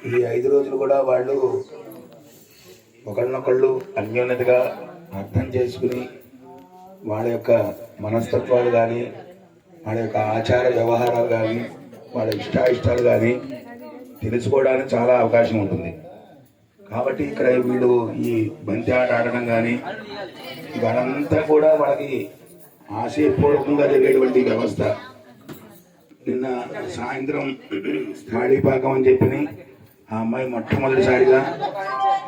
ఈ 5 రోజులు కూడా వాళ్ళు ఒకళ్ళనొకళ్ళు అన్యోన్యతగా అర్థం చేసుకుని వాళ్ళ యొక్క మనస్తత్వాలు కానీ వాళ్ళ యొక్క ఆచార వ్యవహారాలు కానీ వాళ్ళ ఇష్టాయిష్టాలు కానీ తెలుసుకోవడానికి చాలా అవకాశం ఉంటుంది. కాబట్టి ఇక్కడ వీళ్ళు ఈ బంతి ఆట ఆడడం కానీ ఇవంతా కూడా వాళ్ళకి ఆశయపూర్వకంగా జరిగేటువంటి వ్యవస్థ. నిన్న సాయంత్రం స్థాళీపాకం అని చెప్పి ఆ అమ్మాయి మొట్టమొదటిసారిగా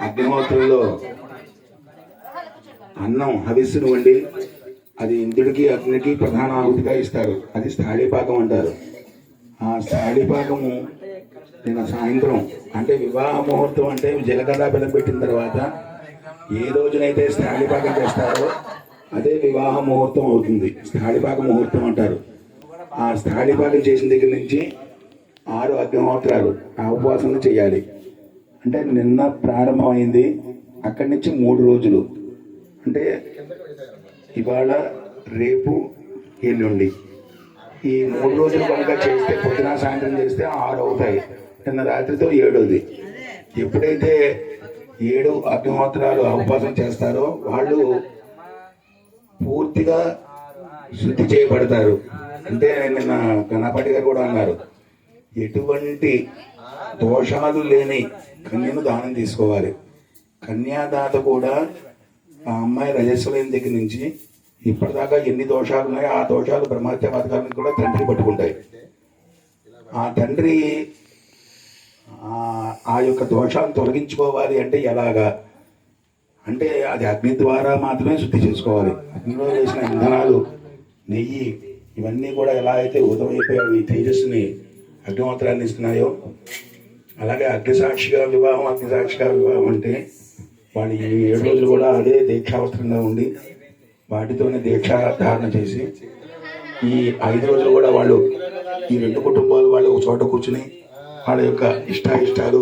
అగ్నిహోత్రంలో అన్నం హవిస్సును వండి అది ఇంద్రుడికి అగ్నికి ప్రధాన ఆహుతిగా ఇస్తారు. అది స్థాళీపాకం అంటారు. ఆ స్థాళీపాకము నిన్న సాయంత్రం అంటే వివాహ ముహూర్తం అంటే జీలకర్ర బెల్లం పెట్టిన తర్వాత ఏ రోజునైతే స్థాళీపాకం చేస్తారో అదే వివాహ ముహూర్తం అవుతుంది. స్థాళీపాక ముహూర్తం అంటారు. ఆ స్థాళీపాకం చేసిన దగ్గర నుంచి 6 అగ్నిహోత్రాలు ఆ ఉపవాసం చేయాలి. అంటే నిన్న ప్రారంభమైంది. అక్కడి నుంచి 3 రోజులు అంటే ఇవాళ రేపు ఎల్లుండి ఈ 3 రోజులు కనుక చేస్తే పొద్దున సాయంత్రం చేస్తే 6 అవుతాయి. నిన్న రాత్రితో 7వది. ఎప్పుడైతే 7 అగ్నిహోత్రాలు ఉపవాసం చేస్తారో వాళ్ళు పూర్తిగా శుద్ధి చేయబడతారు. అంటే నిన్న గణపతి గారు కూడా అన్నారు, ఎటువంటి దోషాలు లేని కన్యను దానం తీసుకోవాలి. కన్యాదాత కూడా ఆ అమ్మాయి రజస్సులైన దగ్గర నుంచి ఇప్పటిదాకా ఎన్ని దోషాలు ఉన్నాయో ఆ దోషాలు బ్రహ్మహత్య పథకాలను కూడా తండ్రి పట్టుకుంటాయి. ఆ తండ్రి ఆ యొక్క దోషాలను తొలగించుకోవాలి అంటే ఎలాగా అంటే అది అగ్ని ద్వారా మాత్రమే శుద్ధి చేసుకోవాలి. అగ్నిలో వేసిన ఇంధనాలు, నెయ్యి ఇవన్నీ కూడా ఎలా అయితే ఉదమైపోయి తేజస్సుని అగ్నిహోత్రాన్ని ఇస్తున్నాయో అలాగే అగ్నిసాక్షిగా వివాహం, అగ్నిసాక్షిగా వివాహం అంటే వాళ్ళు ఈ 7 రోజులు కూడా అదే దీక్షావస్త్రంగా ఉండి వాటితోనే దీక్ష ధారణ చేసి ఈ 5 రోజులు కూడా వాళ్ళు ఈ 2 కుటుంబాలు వాళ్ళు ఒక చోట కూర్చుని వాళ్ళ యొక్క ఇష్టాయిష్టాలు,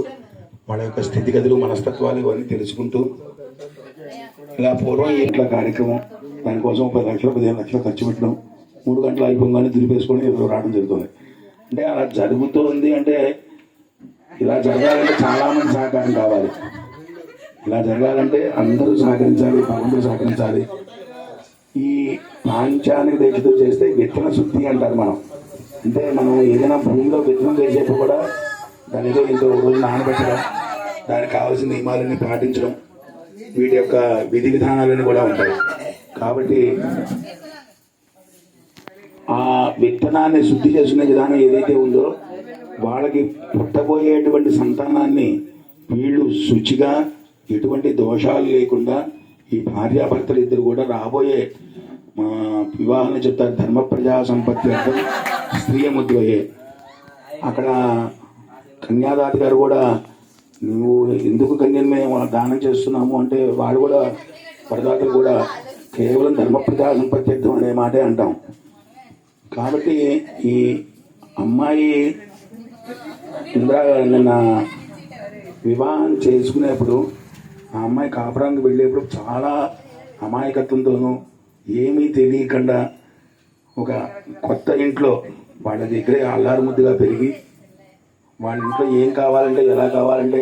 వాళ్ళ యొక్క స్థితిగతులు, మనస్తత్వాలు ఇవన్నీ తెలుసుకుంటూ ఇలా పూర్వం ఇట్లా కార్యక్రమం దానికోసం 10 లక్షలు 15 లక్షలు ఖర్చు పెట్టడం 3 గంటలు అయిపోగానే దులిపేసుకొని ఎదురు రావడం జరుగుతుంది. అంటే అలా జరుగుతుంది. అంటే ఇలా జరగాలంటే చాలామంది సహకారం కావాలి. ఇలా జరగాలంటే అందరూ సహకరించాలి, భగవంతుడు సహకరించాలి. ఈ పాంచానిక దీక్షతో చేస్తే విత్తన శుద్ధి అంటారు. అంటే మనం ఏదైనా భూమిలో విత్తనం వేసేప్పుడు కూడా దాని ఏదో ఇంకో రోజు నానబెట్టడం, దానికి కావాల్సిన నియమాలన్నీ పాటించడం, వీటి యొక్క విధి విధానాలన్నీ కూడా ఉంటాయి. కాబట్టి ఆ విత్తనాన్ని శుద్ధి చేసుకునే విధానం ఏదైతే ఉందో వాళ్ళకి పుట్టబోయేటువంటి సంతానాన్ని వీళ్ళు శుచిగా ఎటువంటి దోషాలు లేకుండా ఈ భార్యాభర్తలు ఇద్దరు కూడా రాబోయే వివాహాన్ని చెప్తారు. ధర్మ ప్రజా సంపత్తి అర్థం స్త్రీయముద్వయే. అక్కడ కన్యాదాత గారు కూడా నువ్వు ఎందుకు కన్యను మేము దానం చేస్తున్నాము అంటే వాళ్ళు కూడా వరదాతలు కూడా కేవలం ధర్మ ప్రజా సంపత్తి అర్థం అనే మాటే అంటాం. కాబట్టి ఈ అమ్మాయి నిన్న వివాహం చేసుకునేప్పుడు ఆ అమ్మాయి కాపురానికి వెళ్ళేప్పుడు చాలా అమాయకత్వంతోనూ ఏమీ తెలియకుండా ఒక కొత్త ఇంట్లో వాళ్ళ దగ్గరే అల్లారు ముద్దుగా పెరిగి వాళ్ళ ఇంట్లో ఏం కావాలంటే ఎలా కావాలంటే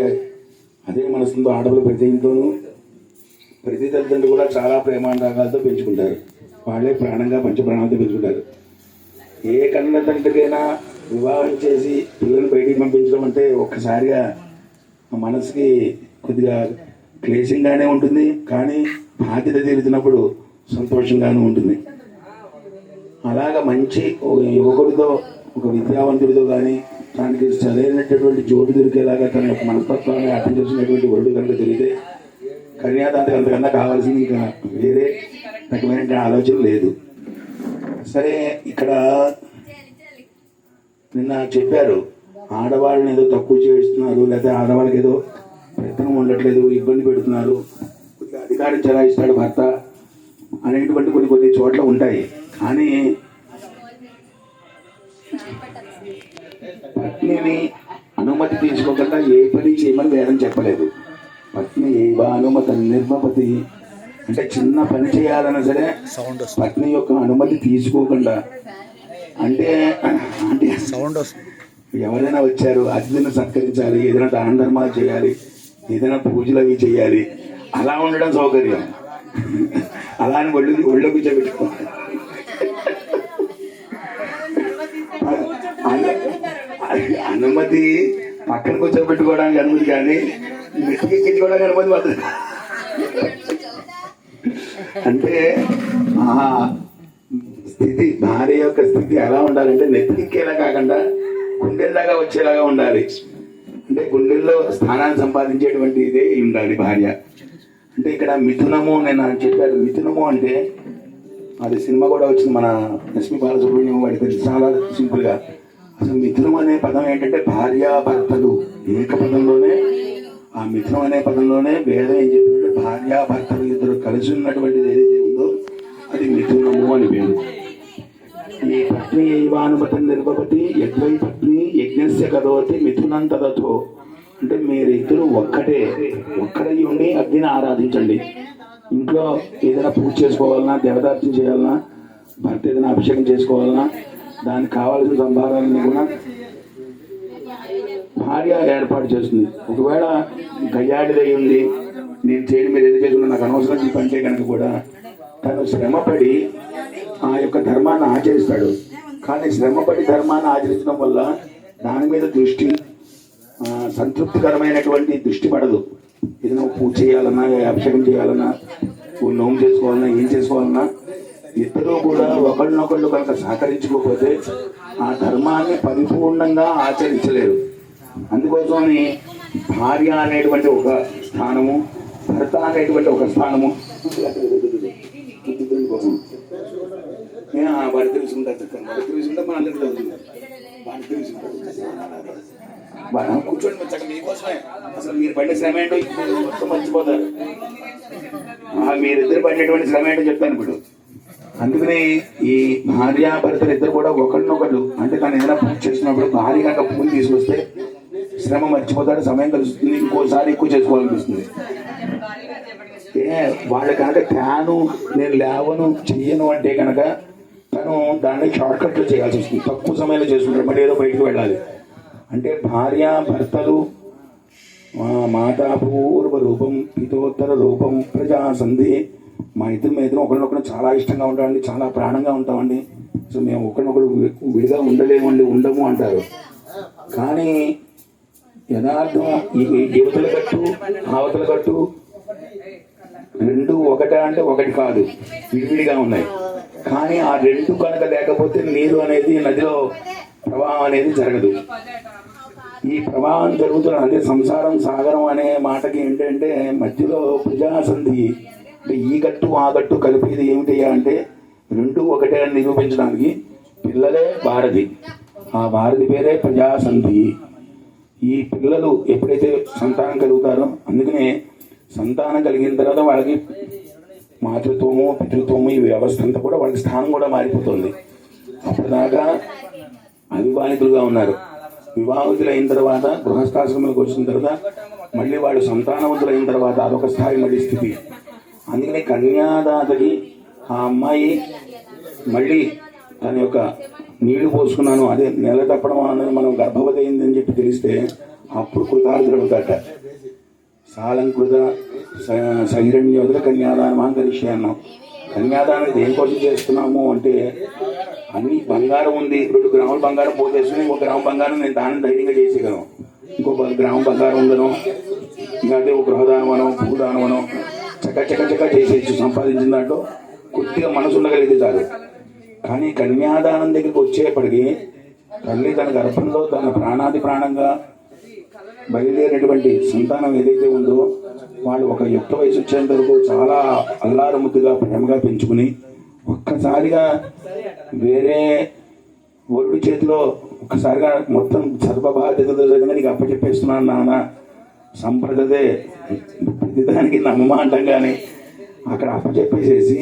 అదే మనసుతో ఆడపిల్ల ప్రతి ఇంట్లోనూ ప్రతి తల్లిదండ్రులు కూడా చాలా ప్రేమానురాగాలతో పెంచుకుంటారు. వాళ్ళే ప్రాణంగా పంచప్రాణాలతో పెంచుకుంటారు. ఏ కన్న తండ్రికైనా వివాహం చేసి పిల్లల్ని బయటికి పంపించడం అంటే ఒక్కసారిగా మనసుకి కొద్దిగా క్లేశంగానే ఉంటుంది, కానీ బాధ్యత తీరుతున్నప్పుడు సంతోషంగానే ఉంటుంది. అలాగా మంచి యువకుడితో, ఒక విద్యావంతుడితో కానీ తనకి సరైనటువంటి జోడు దొరికేలాగా తన యొక్క మనస్తత్వాన్ని అర్థం చేసినటువంటి వరుడు కనుక దొరికితే కన్యాదాతకి అంతకన్నా కావాల్సింది ఇంకా వేరే రకమైన ఆలోచన లేదు. సరే, ఇక్కడ నిన్న చెప్పారు ఆడవాళ్ళని ఏదో తక్కువ చేస్తున్నారు, లేకపోతే ఆడవాళ్ళకి ఏదో ప్రయత్నం ఉండట్లేదు, ఇబ్బంది పెడుతున్నారు, అధికారం చెలాయిస్తాడు భర్త అనేటువంటి కొన్ని చోట్ల ఉంటాయి. కానీ పత్నిని అనుమతి తీసుకోకుండా ఏ పని చేయమని వేదం చెప్పలేదు. పత్ని ఏవా అనుమతి నిర్మపతి అంటే చిన్న పని చేయాలన్నా సరే పత్ని యొక్క అనుమతి తీసుకోకుండా అంటే ఎవరైనా వచ్చారు, అతిథిని సత్కరించాలి, ఏదైనా దాన ధర్మాలు చేయాలి, ఏదైనా పూజలు అవి చేయాలి, అలా ఉండడం సౌకర్యం. అలా అని ఒళ్ళో కూర్చోబెట్టుకోవాలి. అనుమతి పక్కన కూర్చోబెట్టుకోవడానికి అనుమతి, కానీ మెట్టుకెక్కించుకోవడానికి అనుమతి మాత్రం. అంటే ఆ స్థితి, భార్య యొక్క స్థితి ఎలా ఉండాలంటే నెత్తికెక్కేలా కాకుండా గుండెల్లాగా వచ్చేలాగా ఉండాలి. అంటే గుండెల్లో స్థానాన్ని సంపాదించేటువంటి ఇదే ఉండాలి భార్య. అంటే ఇక్కడ మిథునము, నేను చెప్పారు మిథునము అంటే అది సినిమా కూడా వచ్చింది, మన ఎస్పి బాలసుబ్రహ్మణ్యం వాడికి చాలా సింపుల్గా. అసలు మిథునం అనే పదం ఏంటంటే భార్యాభర్తలు ఏకపదంలోనే, ఆ మిథునం అనే పదంలోనే వేదం ఏం చెప్పినట్టు భార్యాభర్తలు ఇద్దరు కలిసి ఉన్నటువంటిది ఏదైతే ఉందో అది మిథునము అని పేరు. ఈ పత్ని యైవానుమతి నిర్భవతి యద్వై పత్ని యజ్ఞస్య కరోతి మిథునం తదతో. అంటే మీరిద్దరు ఒక్కడై ఉండి అగ్నిని ఆరాధించండి. ఇంట్లో ఏదైనా పూజ చేసుకోవాలన్నా, దేవతార్చన చేయాలన్నా, భర్త ఏదైనా అభిషేకం చేసుకోవాలన్నా, దానికి కావాల్సిన సంభారాలన్నీ కూడా భార్య ఏర్పాటు చేస్తుంది. ఒకవేళ గయ్యాడిదై ఉంది, నేను చేయడం మీరు ఏది చేసుకున్నా నాకు అనవసరం చెప్పి అంటే కనుక కూడా తను శ్రమపడి ఆ యొక్క ధర్మాన్ని ఆచరిస్తాడు. కానీ శ్రమపడి ధర్మాన్ని ఆచరించడం వల్ల దాని మీద దృష్టి, సంతృప్తికరమైనటువంటి దృష్టి పడదు. ఏదైనా పూజ చేయాలన్నా, అభిషేకం చేయాలన్నా, నోము చేసుకోవాలన్నా, ఏం చేసుకోవాలన్నా ఇద్దరూ కూడా ఒకళ్ళనొకళ్ళు కనుక సహకరించుకోకపోతే ఆ ధర్మాన్ని పరిపూర్ణంగా ఆచరించలేరు. అందుకోసమని భార్య అనేటువంటి ఒక స్థానము, భర్త అనేటువంటి ఒక స్థానము వాడి తెలుసుకుంటారు. చక్కగా వాడి తెలుసుకుంటే మన అందరికీ తెలుస్తుంది. వాడి తెలుసుకుంటారు కూర్చోండి చక్కగా మీకోసమే. అసలు మీరు పడిన శ్రమ ఏంటో మొత్తం మర్చిపోతారు. మీరిద్దరు పడినటువంటి శ్రమ ఏంటో చెప్తాను ఇప్పుడు. అందుకని ఈ భార్యాభర్తలు ఇద్దరు కూడా ఒకరినొకరు, అంటే తను ఏదైనా పూజ చేసినప్పుడు భార్య కనుక పూజ తీసుకొస్తే శ్రమ మర్చిపోతాడు, సమయం కలుస్తుంది, ఇంకోసారి ఎక్కువ చేసుకోవాలనిపిస్తుంది. వాళ్ళ కనుక తాను నేను లేవను చెయ్యను అంటే కనుక తను దాన్ని షార్ట్ కట్లో చేయాల్సి వస్తుంది, తక్కువ సమయంలో చేసుకుంటాడు, మళ్ళీ ఏదో బయటకు వెళ్ళాలి. అంటే భార్యాభర్తలు మాతాపూర్వ రూపం పితోత్తర రూపం ప్రజా సంధి. మా ఇద్దరు ఒకరినొకరు చాలా ఇష్టంగా ఉంటామండి, చాలా ప్రాణంగా ఉంటామండి. సో మేము ఒకరినొకరు విడిగా ఉండము అంటారు. కానీ యథార్థం ఈ యువతల కట్టు అవతల కట్టు రెండు ఒకటే అంటే ఒకటి కాదు, విడివిడిగా ఉన్నాయి. కానీ ఆ రెండు కనుక లేకపోతే నీరు అనేది, నదిలో ప్రవాహం అనేది జరగదు. ఈ ప్రవాహం జరుగుతున్న అదే సంసారం సాగరం అనే మాటకి ఏంటంటే మధ్యలో ప్రజాసంధి, అంటే ఈ గట్టు ఆ గట్టు కలిపేది ఏమిటయ్యా అంటే రెండు ఒకటే అని నిరూపించడానికి పిల్లలే భారతి. ఆ భారతి పేరే ప్రజాసంధి. ఈ పిల్లలు ఎప్పుడైతే సంతానం కలుగుతారో, అందుకనే సంతానం కలిగిన తర్వాత వాళ్ళకి మాతృత్వము పితృత్వము ఈ వ్యవస్థ అంతా కూడా వాళ్ళకి స్థానం కూడా మారిపోతుంది. అప్పటిదాకా అవివాహితులుగా ఉన్నారు. వివాహితులైన తర్వాత గృహస్థాశ్రమాలకు వచ్చిన తర్వాత మళ్ళీ వాళ్ళు సంతానవంతులైన తర్వాత అదొక స్థాయి మళ్ళీ స్థితి. అందుకని కన్యాదాతకి ఆ అమ్మాయి మళ్ళీ తన యొక్క నీళ్లు పోసుకున్నాను, అదే నెల తప్పడం అన్నది మనం గర్భవతి అయిందని చెప్పి తెలిస్తే అప్పుడు కృతార్థుడవుతాట. సాలంకృత సహిరణ్యోదక కన్యాదానం అంతరిక్షే అన్నాం. కన్యాదానం దేనికోసం చేస్తున్నాము అంటే అన్ని బంగారం ఉంది, 2 గ్రాముల బంగారం పోతేసుకుని 1 గ్రాము బంగారం నేను దానం ధైర్యంగా చేసేయగలను. ఇంకో 10 గ్రాము బంగారం ఉందనో, ఇంకా అదే ఒక గృహదానం అనో భూదానం అనో చక్క చేసేయచ్చు. సంపాదించిన దాంట్లో కొద్దిగా మనసు ఉండగలిగితే చాలు. కానీ కన్యాదానం దగ్గరికి వచ్చేప్పటికీ తల్లి తన గర్భంలో తన ప్రాణంగా బయలుదేరినటువంటి సంతానం ఏదైతే ఉందో వాళ్ళు ఒక యుక్త వయసు వచ్చేంత వరకు చాలా అల్లారు ముద్దుగా ప్రేమగా పెంచుకుని ఒక్కసారిగా వేరే వరుడి చేతిలో ఒక్కసారిగా మొత్తం సర్వ బాధ్యతతో జరిగిన నీకు అప్పచెప్పేస్తున్నాను నాన్న, సంప్రదతే ప్రతిదానికి నమ్మమా అంటాం. కానీ అక్కడ అప్పచెప్పేసేసి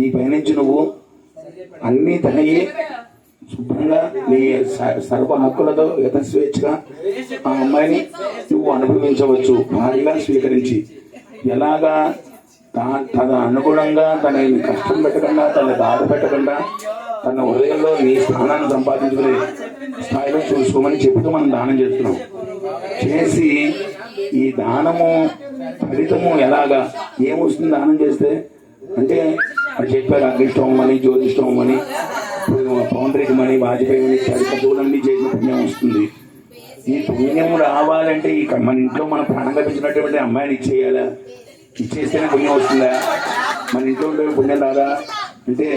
ఈ పైనుంచి నువ్వు అన్నీ తనయ్యి శుభ్రంగా నీ సర్వ హక్కులతో యథస్వేచ్ఛగా ఆ అమ్మాయిని నువ్వు అనుభవించవచ్చు. భారీగా స్వీకరించి ఎలాగా తన అనుగుణంగా తనని కష్టం పెట్టకుండా, తన బాధ పెట్టకుండా, తన హృదయంలో నీ స్థానాన్ని సంపాదించుకుని స్థాయిలో చూసుకోమని చెబుతూ మనం దానం చేస్తున్నాం. చేసి ఈ దానము ఫలితము ఎలాగా ఏమొస్తుంది దానం చేస్తే అంటే అది చెప్పారు, అగ్నిష్టవం అని, జ్యోతిష్టవం అని, పౌండ్రికం అని, వాజ్పేయి అని, చదువులన్నీ చేసిన పుణ్యం వస్తుంది. ఈ పుణ్యం రావాలంటే మన ఇంట్లో మనం ప్రాణంగా పెంచినటువంటి అమ్మాయిని ఇచ్చేయాలా? ఇచ్చేస్తేనే పుణ్యం వస్తుందా? మన ఇంట్లో ఉండే పుణ్యం రాదా? అంటే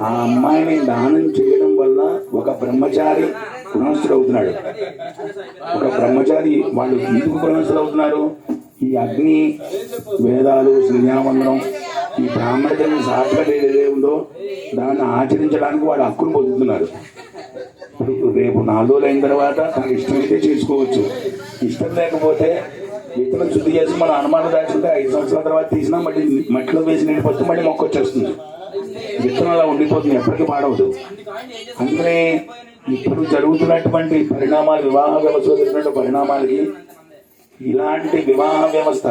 ఆ అమ్మాయిని దానం చేయడం వల్ల ఒక బ్రహ్మచారి గుణస్థుడు అవుతున్నాడు. ఒక బ్రహ్మచారి వాళ్ళు ఎందుకు గుణస్థుడు అవుతున్నారు? ఈ అగ్ని, వేదాలు, సంధ్యావందనం, ఈ బ్రాహ్మణుని సార్థకత ఏదైతే ఉందో దాన్ని ఆచరించడానికి వాడు హక్కును పొందుతున్నారు. ఇప్పుడు రేపు 4 రోజులు అయిన తర్వాత తనకు ఇష్టమైతే చేసుకోవచ్చు. ఇష్టం లేకపోతే విత్తనం శుద్ధి చేసి మనం అనుమానం దాచుకుంటే 5 సంవత్సరాల తర్వాత తీసినా మళ్ళీ మట్టిలో వేసి నిండిపోతే మళ్ళీ మొక్క వచ్చేస్తుంది. విత్తనం అలా ఉండిపోతుంది, ఎప్పటికీ పాడవదు. అందుకనే ఇప్పుడు జరుగుతున్నటువంటి పరిణామాలు, వివాహ వ్యవస్థలో జరిగినటువంటి పరిణామాలకి ఇలాంటి వివాహ వ్యవస్థ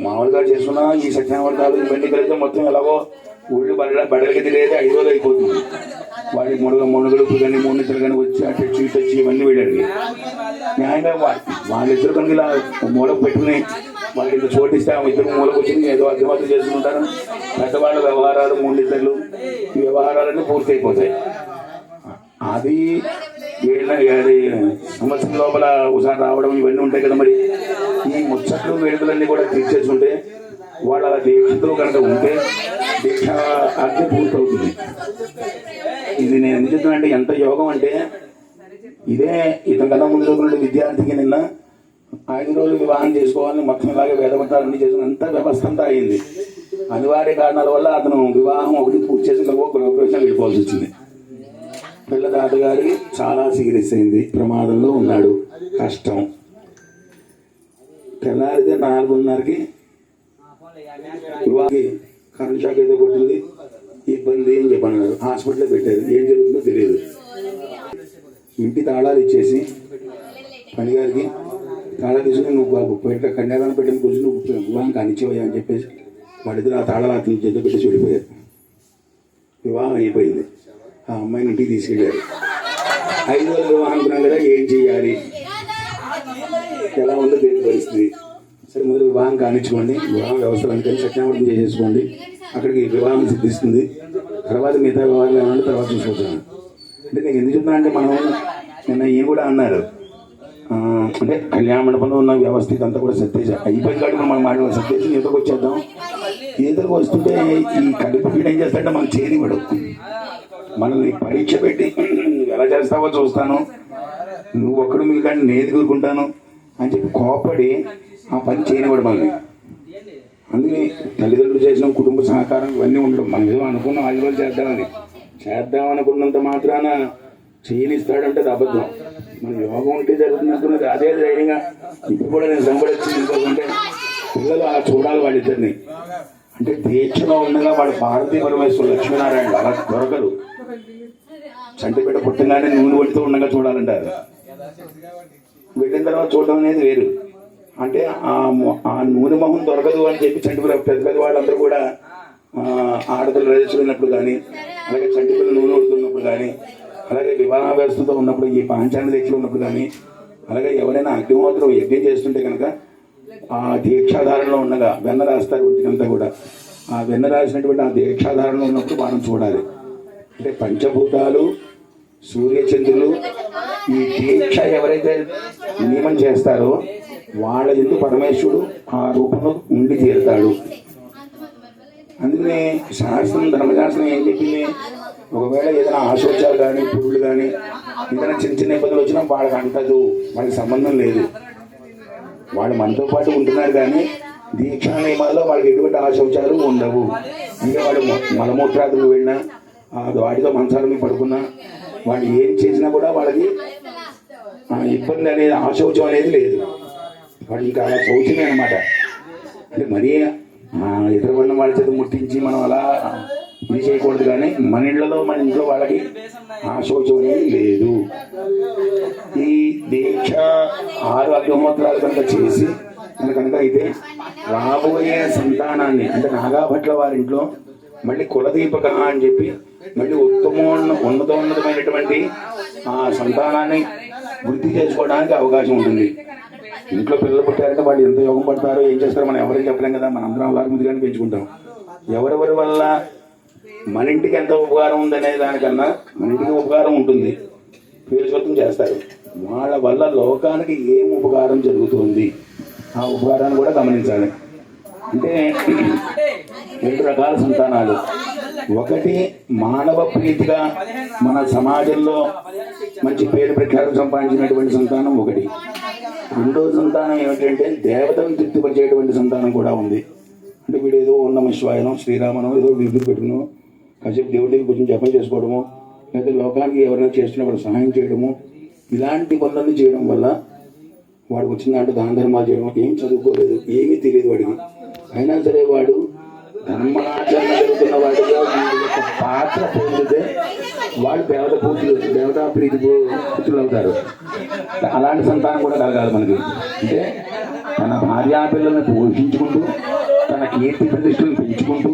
మామూలుగా చేసుకున్నా ఈ సత్యావర్తాలు ఇవన్నీ కలిగితే మొత్తం ఎలాగో ఊళ్ళు బడలకి తిరిగేది 5 రోజులు అయిపోతుంది. వాడి మునుగడుపు కానీ 3 నిద్రలు కానీ వచ్చి అటు ఇటు ఇవన్నీ వెళ్ళాడు. న్యాయంగా వాళ్ళిద్దరు కనుక ఇలా మూలకు పెట్టుకుని వాళ్ళకి ఇంత చోటిస్తే ఆ ఇద్దరు మూలకు వచ్చి ఏదో అర్థమాత్రం చేసుకుంటారు. పెద్దవాళ్ళ వ్యవహారాలు 3 నిద్రలు, ఈ వ్యవహారాలన్నీ పూర్తి అయిపోతాయి. అది సంవత్సరం లోపల ఒకసారి రావడం ఇవన్నీ ఉంటాయి కదా. మరి ఈ ముచ్చట్లు వేడుకలన్నీ కూడా తీర్చేసుకుంటే వాళ్ళు అలా దీక్షతో కనుక ఉంటే దీక్ష అర్థం పూర్తవుతుంది. ఇది నేను ఎందుకు చెప్తున్నా అంటే ఎంత యోగం అంటే ఇదే ఇతని కన్నా ముందు చదువుకున్న విద్యార్థికి నిన్న 5 రోజులు వివాహం చేసుకోవాలని మొత్తం ఇలాగే వేదమంతాలు అన్ని చేసుకుని అంత వ్యవస్థ అంతా అయింది. అనివార్య కారణాల వల్ల అతను వివాహం ఒకటి పూర్తి చేసిన గృహప్రవేశం వెళ్ళిపోవాల్సి వచ్చింది. పిల్ల తాతగారికి చాలా సీరియస్ అయింది, ప్రమాదంలో ఉన్నాడు, కష్టం. తెల్లారితే 4:30కి వివాహకి కరెంట్ షాక్ ఏదో కొట్టింది, ఇబ్బంది అని చెప్పన్నారు. హాస్పిటల్లో పెట్టారు, ఏం జరుగుతుందో తెలియదు. ఇంటి తాళాలు ఇచ్చేసి పనిగారికి తాళాలు తీసుకుని నువ్వు బాబు కన్యాదానం పెట్టిన కూర్చొని నువ్వు వివాహం కానిచ్చేవయ్యా అని చెప్పేసి వాళ్ళిద్దరు ఆ తాళాలు అతని చేతిలో పెట్టి చెడిపోయారు. వివాహం అయిపోయింది. ఆ అమ్మాయిని ఇంటికి తీసుకెళ్ళారు. 5 రోజులు వివాహం అనుకున్నాం కదా, ఏం చెయ్యాలి, ఎలా ఉందో దేని పరిస్థితి. సరే మొదలు వివాహం కానిచ్చుకోండి, వివాహం వ్యవస్థలు అనుకొని సత్యామృతం చేసేసుకోండి, అక్కడికి వివాహం సిద్ధిస్తుంది, తర్వాత మిగతా వివాహాలు ఏమన్నా తర్వాత చూసుకుంటున్నాను. అంటే నేను ఎందుకు చెప్తున్నా అంటే మనం నిన్న ఈయన కూడా అన్నారు, అంటే కళ్యాణ మండపంలో ఉన్న వ్యవస్థ అంతా కూడా సత్యేజ అయిపోయింది కాబట్టి మనం మాట్లాడాలి. సత్యేజ ఈతకు వచ్చేద్దాం. ఈతకు వస్తుంటే ఈ కడుపు ఏం చేస్తాడంటే మనం చేయనివ్వడు. మనల్ని పరీక్ష పెట్టి నువ్వు ఎలా చేస్తావో చూస్తాను, నువ్వు ఒక్కడు మీకు కానీ నేను ఎదుర్కొంటాను అని చెప్పి కోపడి ఆ పని చేయనివ్వడు మనల్ని. అందుకని తల్లిదండ్రులు చేసిన కుటుంబ సహకారం ఇవన్నీ ఉండడం. మనం ఏదో అనుకున్నాం 5 రోజులు చేద్దామనుకున్నంత మాత్రాన చేయనిస్తాడంటే అది అబద్ధం. మన యోగం ఉంటే జరుగుతున్నది అదే ధైర్యంగా. ఇప్పుడు కూడా నేను సంబడొచ్చింది ఎందుకంటే పిల్లలు అలా చూడాలి వాళ్ళిద్దరిని. అంటే దీక్షలో ఉండగా వాడు పార్వతీ పరమేశ్వరుడు లక్ష్మీనారాయణ అలా దొరకరు. చంటిపేట పుట్టగానే నూనె పడుతూ ఉండగా చూడాలంటారు. వెళ్ళిన తర్వాత చూడడం అనేది వేరు. అంటే ఆ నూనె మొహం దొరకదు అని చెప్పి చంటిపేట పెద్ద పెద్ద వాళ్ళందరూ కూడా ఆడపిల్లలు రజిస్తున్నప్పుడు కానీ, అలాగే చంటిపిల్లలు నూనె పడుతున్నప్పుడు కానీ, అలాగే వివాహ వ్యవస్థతో ఉన్నప్పుడు, ఈ పాంచాంగ దీక్షలు ఉన్నప్పుడు కానీ, అలాగే ఎవరైనా అగ్నిహోత్రం యజ్ఞం చేస్తుంటే కనుక ఆ దీక్షాధారంలో ఉండగా వెన్న రాస్తారు ఒంటికంతా కూడా. ఆ వెన్న రాసినటువంటి ఆ దీక్షాధారంలో ఉన్నప్పుడు మనం చూడాలి. అంటే పంచభూతాలు, సూర్యచంద్రులు, ఈ దీక్ష ఎవరైతే నియమం చేస్తారో వాళ్ళ ఎందుకు పరమేశ్వరుడు ఆ రూపంలో ఉండి తీరుతాడు. అందుకనే శాస్త్రం, ధర్మశాస్త్రం ఏం చెప్పింది, ఒకవేళ ఏదైనా ఆశోచాలు కానీ, పురులు కానీ, ఏదైనా చిన్న చిన్న ఇబ్బందులు వచ్చినా వాళ్ళకి అంటదు, వాళ్ళకి సంబంధం లేదు. వాళ్ళు మనతో పాటు ఉంటున్నారు కానీ దీక్షా నియమాల్లో వాళ్ళకి ఎటువంటి ఆశోచాలు ఉండవు. అంటే వాళ్ళు మలమూత్రాదులు వెళ్ళినా, వాటితో మంచాల మీద పడుకున్నా, వాళ్ళు ఏం చేసినా కూడా వాళ్ళకి ఇబ్బంది అనేది, ఆశౌచం అనేది లేదు. వాళ్ళు ఇంకా అలా శౌచమే అనమాట. అంటే మరీ ఇతర వర్ణం వాళ్ళ చేత ముట్టించి మనం అలా ఇది చేయకూడదు. కానీ మన ఇంట్లో వాళ్ళకి ఆశౌచం అనేది లేదు. ఈ దీక్ష 6 అగ్నిహోత్రాలు కనుక చేసి కనుక అయితే రాబోయే సంతానాన్ని, అంటే నాగాభట్ల వారింట్లో మళ్ళీ కులదీపక అని చెప్పి మళ్ళీ ఉన్నతమైనటువంటి ఆ సంతానాన్ని వృద్ధి చేసుకోవడానికి అవకాశం ఉంటుంది. ఇంట్లో పిల్లలు పుట్టారంటే వాళ్ళు ఎంత యోగం పడతారో ఏం చేస్తారో మనం ఎవరైనా చెప్పలేం కదా. మన అందరం అలాగే ముందుగానే పెంచుకుంటాం. ఎవరెవరి వల్ల మన ఇంటికి ఎంత ఉపకారం ఉందనే దానికన్నా మన ఇంటికి ఉపకారం ఉంటుంది, పేరుశోతం చేస్తారు. వాళ్ళ వల్ల లోకానికి ఏం ఉపకారం జరుగుతుంది ఆ ఉపకారాన్ని కూడా గమనించాలి. అంటే 2 రకాల సంతానాలు. ఒకటి మానవ ప్రీతిగా మన సమాజంలో మంచి పేరు ప్రఖ్యాతం సంపాదించినటువంటి సంతానం ఒకటి. రెండో సంతానం ఏమిటంటే దేవతను తృప్తిపరిచేటువంటి సంతానం కూడా ఉంది. అంటే వీడు ఏదో ఉన్నమ శివాయనం శ్రీరామనో ఏదో విభూతి పెట్టుకునో కాసేపు దేవుడికి గురించి జపం చేసుకోవడము, లేకపోతే లోకానికి ఎవరైనా చేస్తున్నప్పుడు సహాయం చేయడము, ఇలాంటి పనులన్నీ చేయడం వల్ల వాడికి వచ్చిన దాంట్లో దాన ధర్మాలు చేయడం, ఏం చదువుకోలేదు, ఏమీ తెలియదు వాడికి. అయినా సరే వాడు ధర్మాచరణ జరుగుతున్న వాడిగా యొక్క పాత్ర పొందితే వాళ్ళు దేవతా ప్రీతి పుత్రులు అవుతారు. అలాంటి సంతానం కూడా కలగాలి మనకి. అంటే తన భార్యాపిల్లల్ని పోషించుకుంటూ, తన కీర్తి ప్రతిష్టలను పెంచుకుంటూ,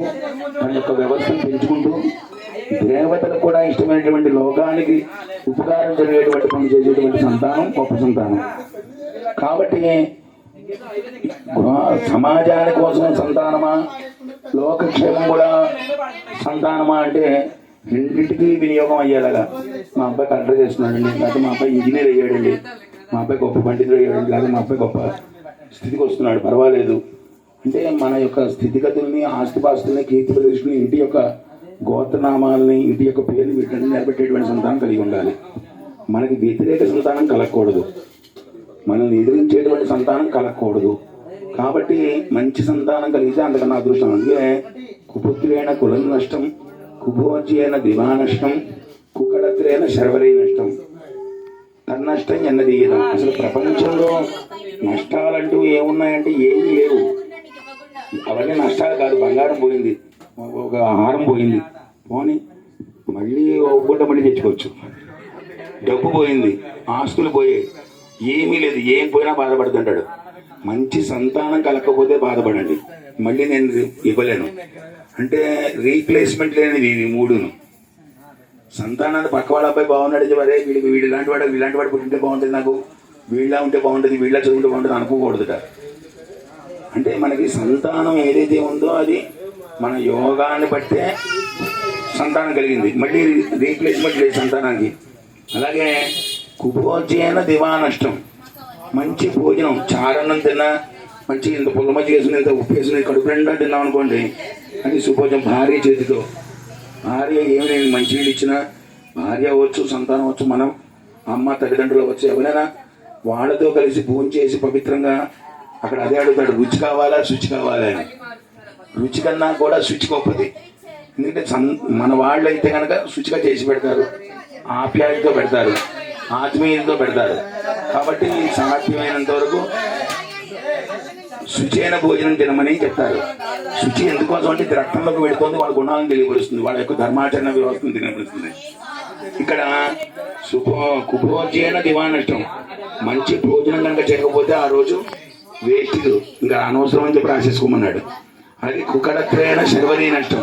తన యొక్క వ్యవస్థను పెంచుకుంటూ, దేవతలకు కూడా ఇష్టమైనటువంటి లోకానికి ఉపకారం జరిగేటువంటి పని చేసేటువంటి సంతానం గొప్ప సంతానం. కాబట్టి సమాజాని కోసం సంతానమా, లోకక్షేమం కూడా సంతానమా అంటే రెండింటికి వినియోగం అయ్యేలాగా. మా అబ్బాయి కలెక్టర్ చేస్తున్నాడండి, లేకపోతే మా అబ్బాయి ఇంజనీర్ అయ్యాడండి, మా అబ్బాయి గొప్ప పండితుడు అయ్యాడండి, లేకపోతే మా అబ్బాయి గొప్ప స్థితికి వస్తున్నాడు, పర్వాలేదు అంటే మన యొక్క స్థితిగతుల్ని, ఆస్తిపాస్తుల్ని, కీర్తి ప్రదర్శనని, ఇంటి యొక్క గోత్రనామాలని, ఇంటి యొక్క పేరుని వీటిని నిలబెట్టేటువంటి సంతానం కలిగి ఉండాలి. మనకి వ్యతిరేక సంతానం కలగకూడదు, మనల్ని ఎదిరించేటువంటి సంతానం కలగకూడదు. కాబట్టి మంచి సంతానం కలిగితే అంతకన్నా అదృష్టం. అందుకే కుపుత్రేణ కులం నష్టం, కుభోజ్యేన దివా నష్టం, కుకడత్రేణ శర్వరీ నష్టం, తన్నష్టం ఎన్నదీయడం. అసలు ప్రపంచంలో నష్టాలంటూ ఏమున్నాయంటే ఏమీ లేవు. అవన్నీ నష్టాలు కాదు. బంగారం పోయింది, ఒక ఆహారం పోయింది, పోనీ మళ్ళీ ఒక పూట మళ్ళీ తెచ్చుకోవచ్చు. డబ్బు పోయింది, ఆస్తులు పోయాయి, ఏమీ లేదు, ఏం పోయినా బాధపడుతుంటాడు. మంచి సంతానం కలగకపోతే బాధపడండి, మళ్ళీ నేను ఇవ్వలేను అంటే రీప్లేస్మెంట్ లేనివి ఇవి మూడును. సంతానాన్ని పక్క వాళ్ళ అబ్బాయి బాగున్నాడు, అరే వీడు ఇలాంటి వాడు పుట్టింటే బాగుంటుంది, నాకు వీళ్ళ ఉంటే బాగుంటుంది, వీళ్ళ చదువుంటే బాగుంటుంది అనుకోకూడదుట. అంటే మనకి సంతానం ఏదైతే ఉందో అది మన యోగాన్ని బట్టే సంతానం కలిగింది, మళ్ళీ రీప్లేస్మెంట్ లేదు సంతానానికి. అలాగే కుభోజ్యేన దివా నష్టం. మంచి భోజనం, చారన్నం తిన్నా, మంచి ఇంత పుల్ల మజ్జిగ వేసుకుని, ఇంత ఉప్పు వేసుకుని కడుపు నిండా తిన్నాం అనుకోండి, అది సుభోజనం. భార్య చేతితో, భార్య ఏమి నేను మంచి నీళ్ళు ఇచ్చినా, భార్య అవ్వచ్చు, సంతానం అవ్వచ్చు, మనం అమ్మ తల్లిదండ్రులు అవ్వచ్చు, ఎవరైనా వాళ్ళతో కలిసి భోజనం చేసి పవిత్రంగా అక్కడ అదే అడుగుతాడు, రుచి కావాలా శుచి కావాలా అని. రుచి కన్నా కూడా శుచి గొప్పది. ఎందుకంటే మన వాళ్ళు అయితే కనుక శుచిగా చేసి పెడతారు, ఆప్యాయతతో పెడతారు, ఆత్మీయతతో పెడతారు. కాబట్టి సాధ్యమైనంత వరకు శుచైన భోజనం తినమని చెప్తారు. శుచి ఎందుకోసం అంటే రక్తంలోకి వెళుతుంది, వాళ్ళ గుణాలను తెలియపరుస్తుంది, వాళ్ళ యొక్క ధర్మాచరణ వ్యవస్థను తెలియపరుస్తుంది. ఇక్కడ కుభోజ్యేన దివా నష్టం. మంచి భోజనం కనుక చేయకపోతే ఆ రోజు వేస్ట్, ఇంకా అనవసరం అని చెప్పి రాసేసుకోమన్నాడు. అది కుకడత్రేణ శర్వరీ నష్టం.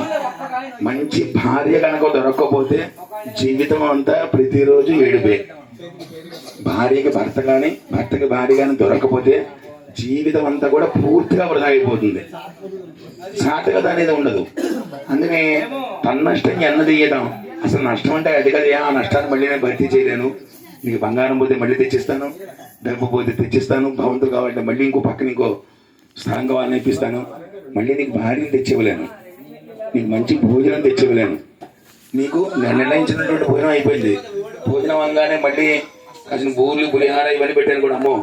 మంచి భార్య కనుక దొరక్కపోతే జీవితం అంతా ప్రతిరోజు ఏడుపే. భార్యకి భర్త కానీ, భర్తకి భార్య కానీ దొరకకపోతే జీవితం అంతా కూడా పూర్తిగా వృధా అయిపోతుంది, సార్థకత అనేది ఉండదు. అందుకనే తన్నష్టం ఎన్నదీయడం. అసలు నష్టం అంటే అది కదా, ఆ నష్టాన్ని మళ్ళీ నేను భర్తీ చేయలేను, నీకు బంగారం పోతే మళ్ళీ తెచ్చిస్తాను, డబ్బు పోతే తెచ్చిస్తాను, భవంతులు కావాలంటే మళ్ళీ ఇంకో పక్కన ఇంకో స్థలం కావాలని ఇప్పిస్తాను, మళ్ళీ నీకు భార్యను తెచ్చివ్వలేను, నీకు మంచి భోజనం తెచ్చివ్వలేను. నీకు నిర్ణయించినటువంటి భోజనం అయిపోయింది, భోజనం అనగానే మళ్ళీ కాసిన బూర్లు పులిహార ఇవన్నీ పెట్టాను కూడా, అమ్మో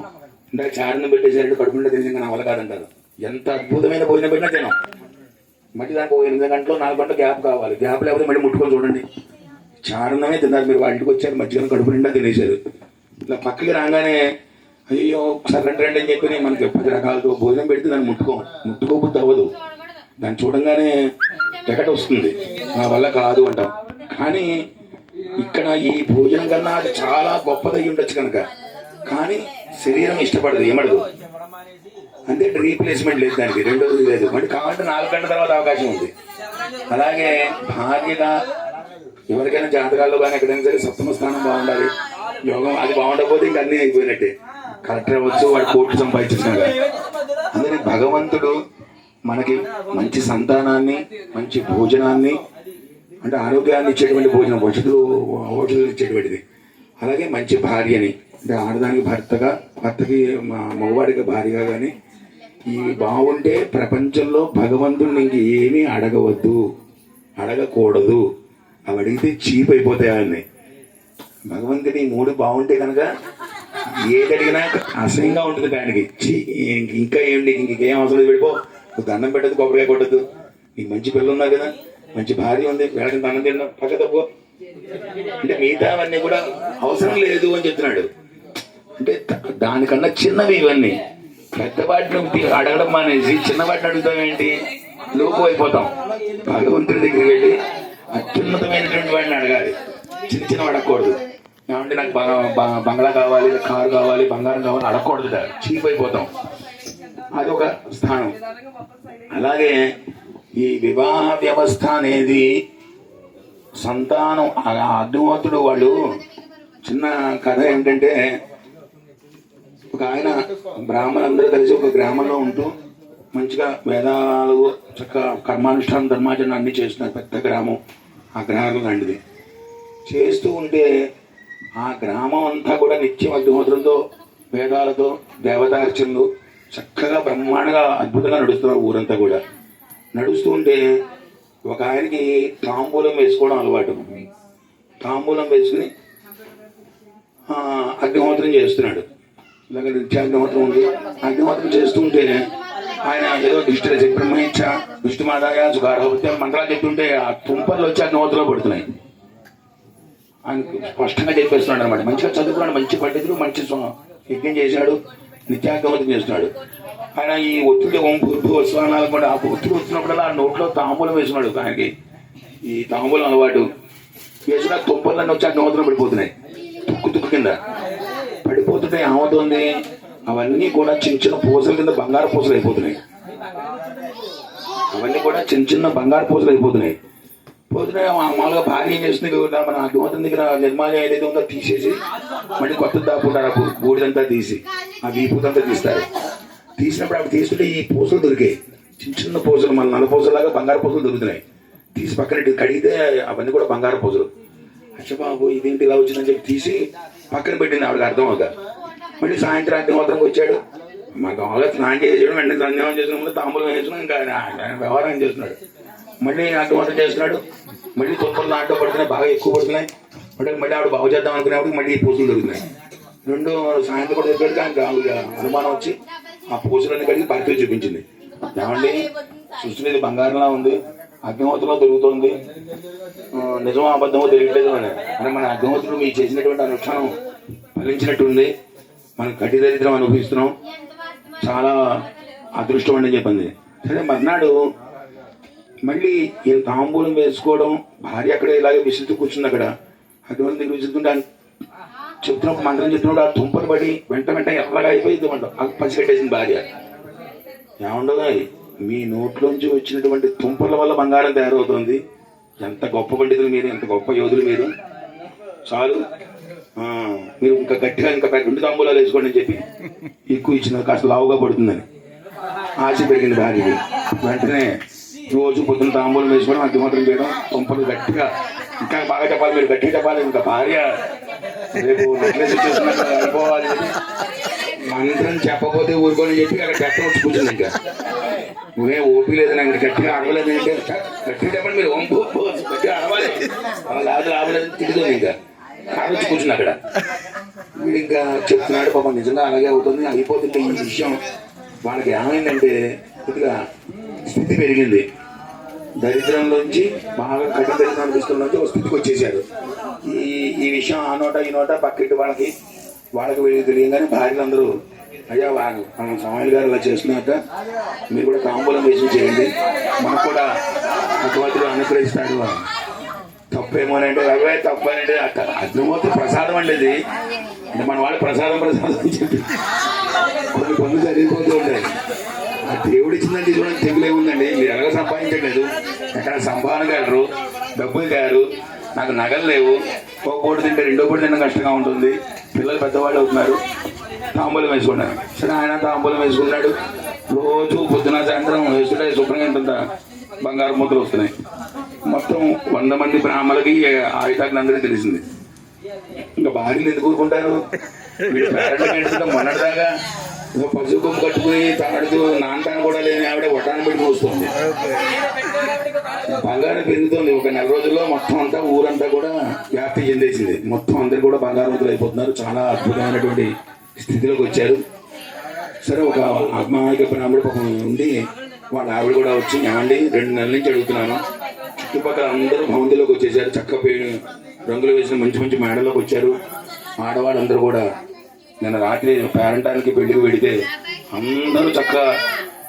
ఇందాక చారును పెట్టేసారంటే కడుపుండా తెలిసి నా వల్ల కాదంటారు. ఎంత అద్భుతమైన భోజనం పెట్టినా తినం. మళ్ళీ దానికి 8 గంటలు 4 గంటలు గ్యాప్ కావాలి. గ్యాప్ లేకపోతే మళ్ళీ ముట్టుకొని చూడండి, చారున్నమే తిన్నారు. మీరు వాళ్ళ ఇంటికి వచ్చారు, మధ్యాహ్నం కడుపు నిండా తినేశారు. ఇట్లా పక్కకి రాగానే అయ్యో ఒకసారి రండి అని చెప్పి మనకి 10 రకాలతో భోజనం పెడితే దాన్ని ముట్టుకోబుద్ధి అవ్వదు. దాన్ని చూడంగానే ఎకట వస్తుంది, నా వల్ల కాదు అంటాం. కానీ ఇక్కడ ఈ భోజనం కన్నా అది చాలా గొప్పదై ఉండొచ్చు కనుక, కానీ శరీరం ఇష్టపడదు, ఏమడదు. అంటే రీప్లేస్మెంట్ లేదు దానికి, రెండోది లేదు. మరి కావాలంటే 4 గంటల తర్వాత అవకాశం ఉంది. అలాగే భార్యగా ఎవరికైనా జాతకాల్లో కానీ ఎక్కడైనా సరే సప్తమ స్థానం బాగుండాలి, యోగం అది బాగుండకపోతే ఇంక అన్నీ అయిపోయినట్టే. కలెక్టర్ అవ్వచ్చు, వాడు కోట్లు సంపాదించినాక. అందుకని భగవంతుడు మనకి మంచి సంతానాన్ని, మంచి భోజనాన్ని, అంటే ఆరోగ్యాన్ని ఇచ్చేటువంటి భోజనం, ఔషధులు ఇచ్చేటువంటిది, అలాగే మంచి భార్యని, అంటే ఆడదానికి భర్తకి మగవాడికి భార్యగా కానీ ఇవి బాగుంటే ప్రపంచంలో భగవంతుడిని ఇంక ఏమీ అడగవద్దు, అడగకూడదు. అవి అడిగితే చీప్ అయిపోతాయి ఆయన్ని. భగవంతుడి మూడు బాగుంటే కనుక ఏది అడిగినా అసహ్యంగా ఉంటుంది ఆయనకి. ఇంకా ఏంటి, ఇంకేం అవసరం వెళ్ళిపో, దండం పెట్టదు, కొబ్బరికాయ కొట్టద్దు, నీకు మంచి పిల్లలు ఉన్నారు కదా, మంచి భార్య ఉంది, వేళకి దండం తినడం పక్క తప్పు అంటే మిగతావన్నీ కూడా అవసరం లేదు అని చెప్తున్నాడు. అంటే దానికన్నా చిన్నవి ఇవన్నీ. పెద్దవాటిని అడగడం మానేసి చిన్నవాటిని అడుగుతాం ఏంటి, లోపు అయిపోతాం. భగవంతుడి దగ్గరికి వెళ్ళి అత్యున్నతమైనటువంటి వాడిని అడగాలి, చిన్న అడగకూడదు. ఏమంటే నాకు బంగ్లా కావాలి, కారు కావాలి, బంగారం కావాలి అడగకూడదు, చీప్ అయిపోతాం. అదొక స్థానం. అలాగే ఈ వివాహ వ్యవస్థ అనేది సంతానం, అగ్నిహోత్రుడు వాళ్ళు చిన్న కథ ఏంటంటే, ఒక ఆయన బ్రాహ్మణులందరూ కలిసి ఒక గ్రామంలో ఉంటూ మంచిగా వేదాలు చక్కగా కర్మానుష్ఠానం ధర్మాచరణ అన్ని చేస్తున్నారు. పెద్ద గ్రామం, ఆ గ్రామం లాంటిది చేస్తూ ఉంటే ఆ గ్రామం అంతా కూడా నిత్యం అగ్నిహోత్రంతో, వేదాలతో, దేవతార్చనలు చక్కగా బ్రహ్మాండంగా అద్భుతంగా నడుస్తున్నారు. ఊరంతా కూడా నడుస్తూ ఉంటే ఒక ఆయనకి తాంబూలం వేసుకోవడం అలవాటు. తాంబూలం వేసుకుని అగ్నిహోత్రం చేస్తున్నాడు. ఇలాగ నిత్యాగ్నిహోత్రం ఉంది. అగ్నిహోత్రం చేస్తూ ఉంటే ఆయన ఏదో దిష్టి బ్రహ్మహించ విష్ణుమాదాయ సుగార్హవతి మంత్రాలు చెప్తుంటే ఆ తుంపర్లు వచ్చి అగ్నిహోత్రంలో పడుతున్నాయి. ఆయన స్పష్టంగా చెప్పేస్తున్నాడు అనమాట. మంచిగా చదువుకున్నాడు, మంచి పండితుడు, మంచి యజ్ఞం చేశాడు, నిత్యాగ్నిహోత్రం చేస్తున్నాడు. ఆయన ఈ ఒత్తిడి ఓంపూర్పు స్నానాలు కూడా ఆ ఒత్తిడి వచ్చినప్పుడల్లా ఆ నోట్లో తాంబూలం వేస్తున్నాడు. ఆయనకి ఈ తాంబూలం అలవాటు. వేసిన తుంపర్లన్నీ వచ్చి అగ్నిహోత్రం పడిపోతున్నాయి, తుక్కు కింద పడిపోతుంటే ఏమవుతుంది, అవన్నీ కూడా చిన్న చిన్న పూసల కింద బంగారు పూసలు అయిపోతున్నాయి. అవన్నీ కూడా చిన్న చిన్న బంగారు పూసలు అయిపోతున్నాయి. మామూలుగా భార్య ఏం చేస్తుంది, మన అగ్నిహోత్రం దగ్గర నిర్మాల్యం ఏదైతే ఉందో తీసేసి మళ్ళీ కొత్త దాపుకుంటారు. ఆ బూడిదంతా తీసి ఆ వీపుదంతా తీస్తారు. తీసినప్పుడు అవి తీసుకుంటే ఈ పూసలు దొరికాయి, చిన్న చిన్న పూసలు, మన నల్ల పూసలాగా బంగారు పూసలు దొరుకుతున్నాయి. తీసి పక్కన కడిగితే అవన్నీ కూడా బంగారు పూసలు. అచ్చబాబు ఇదేంటి ఇలా వచ్చిందని చెప్పి తీసి పక్కన పెట్టింది. ఆవిడకి అర్థం అవుతా. మళ్ళీ సాయంత్రం అగ్నిహోత్రంకి వచ్చాడు. మా గోళ స్నానం చేసాడు, వెంటనే సంధ్యానం చేసిన తాంబూలం వేసుకున్నాం, ఇంకా వ్యవహారం చేస్తున్నాడు. మళ్ళీ అగ్నిహోత్రం చేస్తున్నాడు. మళ్ళీ తుప్పలు దాంట్లో పడుతున్నాయి, బాగా ఎక్కువ పడుతున్నాయి. అంటే మళ్ళీ ఆవిడ బాగు చేద్దాం అనుకునేప్పుడు మళ్ళీ ఈ పూసలు దొరుకుతున్నాయి. రెండు సాయంత్రం కూడా దగ్గరికి ఆయనకు అనుమానం వచ్చి ఆ పూసలన్నీ కడిగి భర్తీ చూపించింది. ఏమండి, సృష్టి మీద బంగారంలా ఉంది, అగ్నిహోత్రంలో దొరుకుతుంది, నిజమో అబద్ధమో తెలియట్లేదు అని. అంటే మన అగ్నిహోత్రుడు మీరు చేసినటువంటి అనుష్ఠానం ఫలించినట్టుంది, మనం గట్టి దరిద్రం అనుభవిస్తున్నాం, చాలా అదృష్టం అని చెప్పింది. సరే మర్నాడు మళ్ళీ ఈయన తాంబూలం వేసుకోవడం, భార్య అక్కడ ఇలాగే విసురుతూ కూర్చుంది. అక్కడ అగ్నిహోత్రం దగ్గర విసురుతుంటే చెప్తున్నప్పుడు మంత్రం చెప్తున్నప్పుడు ఆ తుంపలు పడి వెంట ఎర్రగా అయిపోయింది అంట. పసిగట్టేసింది భార్య. ఏముండదు, మీ నోట్లోంచి వచ్చినటువంటి తుంపల వల్ల బంగారం తయారవుతుంది. ఎంత గొప్ప పండితులు మీరు, ఎంత గొప్ప యోధులు మీరు, చాలు మీరు ఇంకా గట్టిగా ఇంకా 2 తాంబూలాలు వేసుకోండి అని చెప్పి ఎక్కువ ఇచ్చిన, కాస్త లావుగా పడుతుందని ఆశ పెరిగింది భార్యకి. వెంటనే రోజు పొద్దున్న తాంబూలం వేసుకోవడం, అగ్నిహోత్రం చేయడం, తుంపలు గట్టిగా, ఇంకా బాగా చెప్పాలి, మీరు గట్టిగా చెప్పాలి. ఇంకా భార్య రేపు నెక్లెస్ వచ్చేస్తున్నట్టు అయిపోవాలి, మంత్రం చెప్పకపోతే ఊరుకోని చెప్పి అక్కడ గట్టిగా వచ్చి కూర్చుంది. ఇంకా నువ్వే ఓపి లేదు, నాకు గట్టిగా అడవలేదు అంటే గట్టిగా చెప్పండి, మీరు గట్టిగా అడవాలి, రావలేదు తిరుగుతుంది. ఇంకా కారు వచ్చి కూర్చుంది అక్కడ. వీడు ఇంకా చెప్తున్నాడు, పాపం నిజంగా అలాగే అవుతుంది, అయిపోతుంది. ఈ విషయం వాళ్ళకి ఏమైందంటే కొద్దిగా స్థితి పెరిగింది. దరిద్రంలోంచి బాగా కఠిన దరిద్రం అనిపిస్తున్న ఒక స్థితికి వచ్చేసారు. ఈ విషయం ఆ నోట ఈ నోట పక్కింటి వాళ్ళకి వెళ్ళి తెలియగానే భార్యలందరూ, అయ్యా మనం స్వామి గారు ఇలా చేస్తున్నాక మీరు కూడా తాంబూలం వేసి చేయండి, మనకు కూడా భగవంతుడు అనుగ్రహిస్తాడు. తప్పేమోనంటే అవే తప్పనంటే అగ్నిహోత్ర ప్రసాదం అండి. అంటే మన వాళ్ళు ప్రసాదం అని చెప్పి కొన్ని పనులు జరిగిపోతూ ఉంటాయి. ఆ దేవుడు ఇచ్చిందంటే చూడండి, తెగులు ఏముందండి, మీరు ఎలాగ సంపాదించలేదు, ఎక్కడ సంపాదనగలరు, డబ్బులు తయారు, నాకు నగలు లేవు, ఒక పూట తింటే రెండో పూట తినడం కష్టంగా ఉంటుంది, పిల్లలు పెద్దవాళ్ళు అవుతున్నారు, తాంబూలం వేసుకున్నాను. సరే ఆయన తాంబూలం వేసుకున్నాడు. రోజు పొద్దున సాయంత్రం వేస్తుంటే శుభ్రంగా ఇంత బంగారు ముద్దలు వస్తున్నాయి. మొత్తం 100 మంది బ్రాహ్మణులకి ఆయుధాన్ని అందరికీ తెలిసింది. ఇంకా భార్యలు ఎందుకు ఊరుకుంటారు? వీళ్ళు పేరెంట్ మొన్నటిదాకా పసుపు కొమ్ము కట్టుకుని తాడుతూ నాన్నటాన్ని కూడా లేని ఆవిడ వడ్డాన్ని పెట్టి మోస్తుంది. బంగారం పెరుగుతుంది. ఒక నెల రోజుల్లో మొత్తం అంతా ఊరంతా కూడా వ్యాప్తి చెందేసింది. మొత్తం అందరు కూడా బంగారవంతులు అయిపోతున్నారు. చాలా అద్భుతమైనటువంటి స్థితిలోకి వచ్చారు. సరే ఒక అమాయక బ్రాహ్మణుడు పాపం ఉండి వాళ్ళ ఆవిడ కూడా వచ్చి, ఏమండి 2 నెలల నుంచి అడుగుతున్నాను, చుట్టుపక్కల అందరూ భవంతిలోకి వచ్చేసారు, చక్క రంగులు వేసిన మంచి మంచి మేడలోకి వచ్చారు. ఆడవాళ్ళందరూ కూడా నేను రాత్రి పేరంటానికి పెళ్లికి వెడితే అందరూ చక్కగా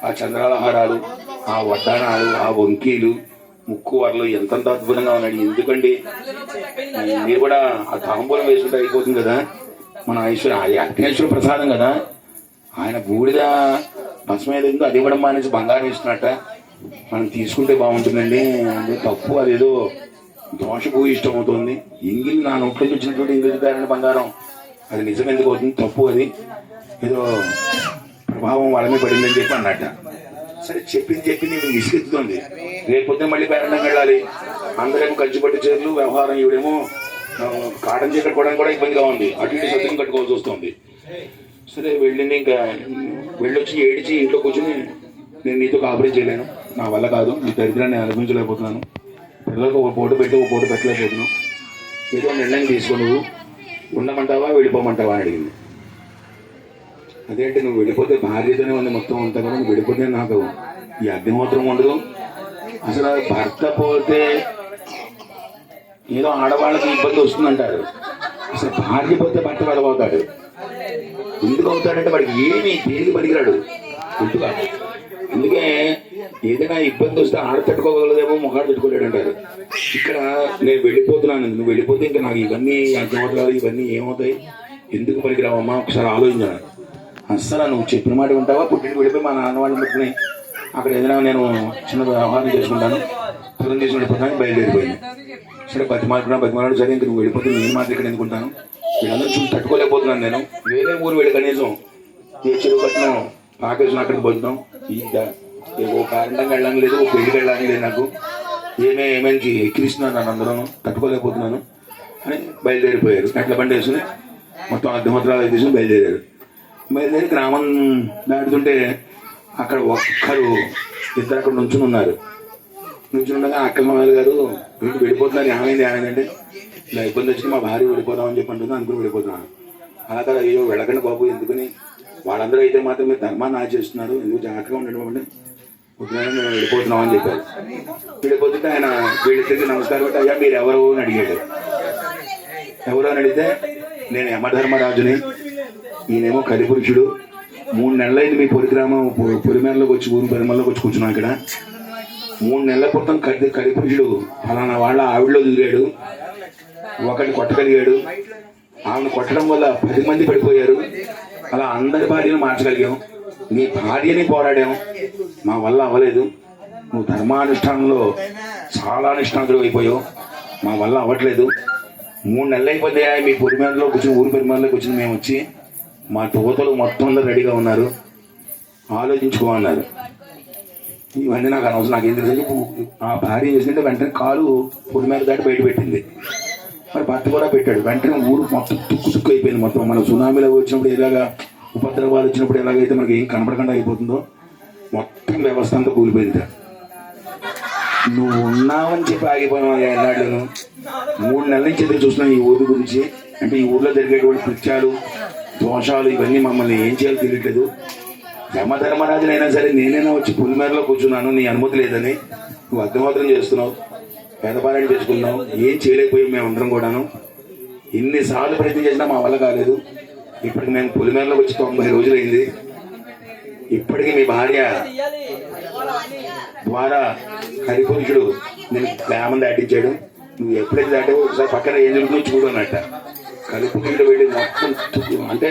ఆ చంద్రాలహారాలు, ఆ వడ్డానాలు, ఆ వంకీలు, ముక్కు వరలు ఎంతంత అద్భుతంగా ఉన్నాడు. ఎందుకండి మీరు కూడా ఆ తాంబూలం వేసుకుంటే అయిపోతుంది కదా, మన అగ్నేశ్వర ప్రసాదం కదా, ఆయన బూడిద భస్మ ఏదో అది ఇవ్వడం మానేసి బంగారం ఇస్తున్నట్ట, మనం తీసుకుంటే బాగుంటుందండి. అంటే తప్పు, అదేదో దోషభూయిష్టం అవుతుంది. ఇంగిల్ నా నోట్లోకి వచ్చినటువంటి ఇంగిల్ పేరంట బంగారం, అది నిజం ఎందుకు అవుతుంది? తప్పు, అది ఏదో ప్రభావం వాళ్ళ మీద పడిందని చెప్పి అన్నట్ట. సరే చెప్పింది నేను విసిగెత్తుతుంది. రేపొద్దున మళ్ళీ పేరంటం వెళ్ళాలి, అందరేమో కంచిపట్టు చీరలు వ్యవహారం, ఇవిడేమో కాటన్ చీర కట్టుకోవడానికి కూడా ఇబ్బందిగా ఉంది, అటు ఇటు సత్యం కట్టుకోవాల్సి వస్తుంది. సరే వెళ్ళింది. ఇంకా వెళ్ళొచ్చి ఏడిచి ఇంట్లో కూర్చొని, నేను నీతో కాపరేట్ చేయలేను, నా వల్ల కాదు, నీ దరిద్రాన్ని అనుభవించలేకపోతున్నాను, పిల్లలకు ఒక పూట పెట్టి ఒక పూట పెట్టలేకపోతున్నాను, ఏదో నిర్ణయం తీసుకో, నువ్వు ఉండమంటావా వెళ్ళిపోమంటావా అని అడిగింది. అదేంటి నువ్వు వెళ్ళిపోతే భార్యతోనే ఉంది మొత్తం అంతా కూడా, నువ్వు వెళ్ళిపోతే నాకు ఈ అగ్నిహోత్రం ఉండదు. అసలు భర్త పోతే ఏదో ఆడవాళ్ళకి ఇబ్బంది వస్తుందంటారు, అసలు భార్య పోతే భర్త వెళ్ళబోతాడు. ఎందుకు అవుతాడంటే వాడికి ఏమి దేనికి పనికిరాడు, గుర్తుగా. అందుకే ఏదైనా ఇబ్బంది వస్తే ఆడ తట్టుకోగలదేమో, మొగాడు తట్టుకోలేడు అంటారు. ఇక్కడ నేను వెళ్ళిపోతున్నాను, నువ్వు వెళ్ళిపోతే ఇంకా నాకు ఇవన్నీ అగ్నిహోత్రాలు ఇవన్నీ ఏమవుతాయి, ఎందుకు పనికిరావమ్మా ఒకసారి ఆలోచించాను. అస్సలు నువ్వు చెప్పిన మాట ఉంటావా, పుట్టింటికి వెళ్ళిపోయి మా నాన్న వాళ్ళని పెట్టుకుని అక్కడ ఏదైనా నేను చిన్న వ్యవహారం చేసుకుంటాను, తులం చేసి వెళ్ళిపోతాను, బయలుదేరిపోయింది. సరే బతిమాలుకున్నాడు. సరే ఇంక నువ్వు వెళ్ళిపోతే నేను మాత్రం ఇక్కడ ఎందుకుంటాను, వీళ్ళందరూ చూసి తట్టుకోలేకపోతున్నాను. నేను వేరే ఊరు వెళ్ళి కనీసం ఏ చెరువు కట్టినాం పాకేసిన అక్కడికి పోతున్నాం, ఓ పేరంటంగా వెళ్ళడం లేదు, ఓ పెళ్లికి వెళ్ళడానికి లేదు, నాకు ఏమేమి ఎక్కిరిస్తున్నాను, నన్ను అందరూ తట్టుకోలేకపోతున్నాను అని బయలుదేరిపోయారు. ఎట్ల బండి వేసుకుని మొత్తం అగ్నిహోత్రాలు తీసుకుని బయలుదేరారు. గ్రామం దాటుతుంటే అక్కడ ఇద్దరు అక్కడ నుంచుని ఉన్నారు. ఉండగా అక్కమ్మాయిలు గారు వీళ్ళు వెళ్ళిపోతున్నారు, ఏమైందంటే ఇలా ఇబ్బంది వచ్చింది, మా భార్య వెళ్ళిపోదామని చెప్పి అంటుంది, అనుకుని వెళ్ళిపోతున్నాను. అలా కదా, అయ్యో వెళ్ళకండి బాబు, ఎందుకని వాళ్ళందరూ అయితే మాత్రం మీరు ధర్మాన్ని ఆచరిస్తున్నారు, ఎందుకు జాగ్రత్తగా ఉండడం అంటే పొద్దున మేము వెళ్ళిపోతున్నాం అని చెప్పారు. వెళ్ళిపోతుంటే ఆయన వీళ్ళిద్దరికి నమస్కారం పెట్టి, అయ్యా మీరు ఎవరు అని అడిగాడు. ఎవరు అని అడిగితే, నేను యమధర్మరాజుని, ఈయనేమో కలిపురుషుడు, 3 నెలలైంది మీ పొలిమేరలోకి వచ్చి ఊరు పరిమల్లోకి వచ్చి కూర్చున్నాం. ఇక్కడ 3 నెలల క్రితం కలిపురుషుడు ఫలానా వాళ్ళ ఆవిడలో దిగాడు, ఒకటి కొట్టగలిగాడు, ఆమెను కొట్టడం వల్ల 10 మంది పడిపోయారు, అలా అందరి భార్యను మార్చగలిగాం, నీ భార్యని పోరాడాం, మా వల్ల అవ్వలేదు, నువ్వు ధర్మానుష్ఠానంలో చాలా నిష్ణాతులు అయిపోయావు, మా వల్ల అవ్వట్లేదు, 3 నెలలు అయిపోతే మీ పొలిమేరలో కూర్చుని ఊరి పరిమాణంలోకి వచ్చిన మేము వచ్చి మా తోతలు మొత్తం అందరూ రెడీగా ఉన్నారు, ఆలోచించుకోమన్నారు. ఇవన్నీ నాకు అనవసరం, నాకేం తెలుసు. ఆ భార్య చేసిందంటే వెంటనే కాలు పొలిమేర దాటి బయట పెట్టింది. మరి భర్త కూడా పెట్టాడు. వెంటనే ఊరు మొత్తం తుక్కు అయిపోయింది. మొత్తం మన సునామీలో వచ్చినప్పుడు ఎలాగా, ఉపద్రవాలు వచ్చినప్పుడు ఎలాగైతే మనకి ఏం కనపడకుండా అయిపోతుందో మొత్తం వ్యవస్థ అంతా కూలిపోయింది. నువ్వు ఉన్నావని చెప్పి ఆగిపోయావు ఎన్నాళ్ళను. 3 నెలల నుంచి ఎదురు చూస్తున్నావు ఈ ఊరి గురించి. అంటే ఈ ఊర్లో జరిగేటువంటి కృత్యాలు, దోషాలు, ఇవన్నీ మమ్మల్ని ఏం చేయాలో తెలియట్లేదు. యమధర్మరాజునైనా సరే నేనైనా వచ్చి పులిమేరలో కూర్చున్నాను, నీ అనుమతి లేదని నువ్వు అగ్నిహోత్రం చేస్తున్నావు, పేదపారాయణ చేసుకున్నావు, ఏం చేయలేకపోయాం మేమందరం కూడాను. ఎన్నిసార్లు ప్రయత్నం చేసినా మా వల్ల కాలేదు. ఇప్పటికి మేము పులిమేరలోకి వచ్చి 90 రోజులైంది. ఇప్పటికీ మీ భార్య ద్వారా హరిపురుషుడు నేను గ్రామం దాటించాడు, నువ్వు ఎప్పుడైతే దాటావో ఒకసారి పక్కన ఏం జరుగుతుందో చూడు అన్నట్ట. హరిపురుషుడు వెళ్ళి మొత్తం అంటే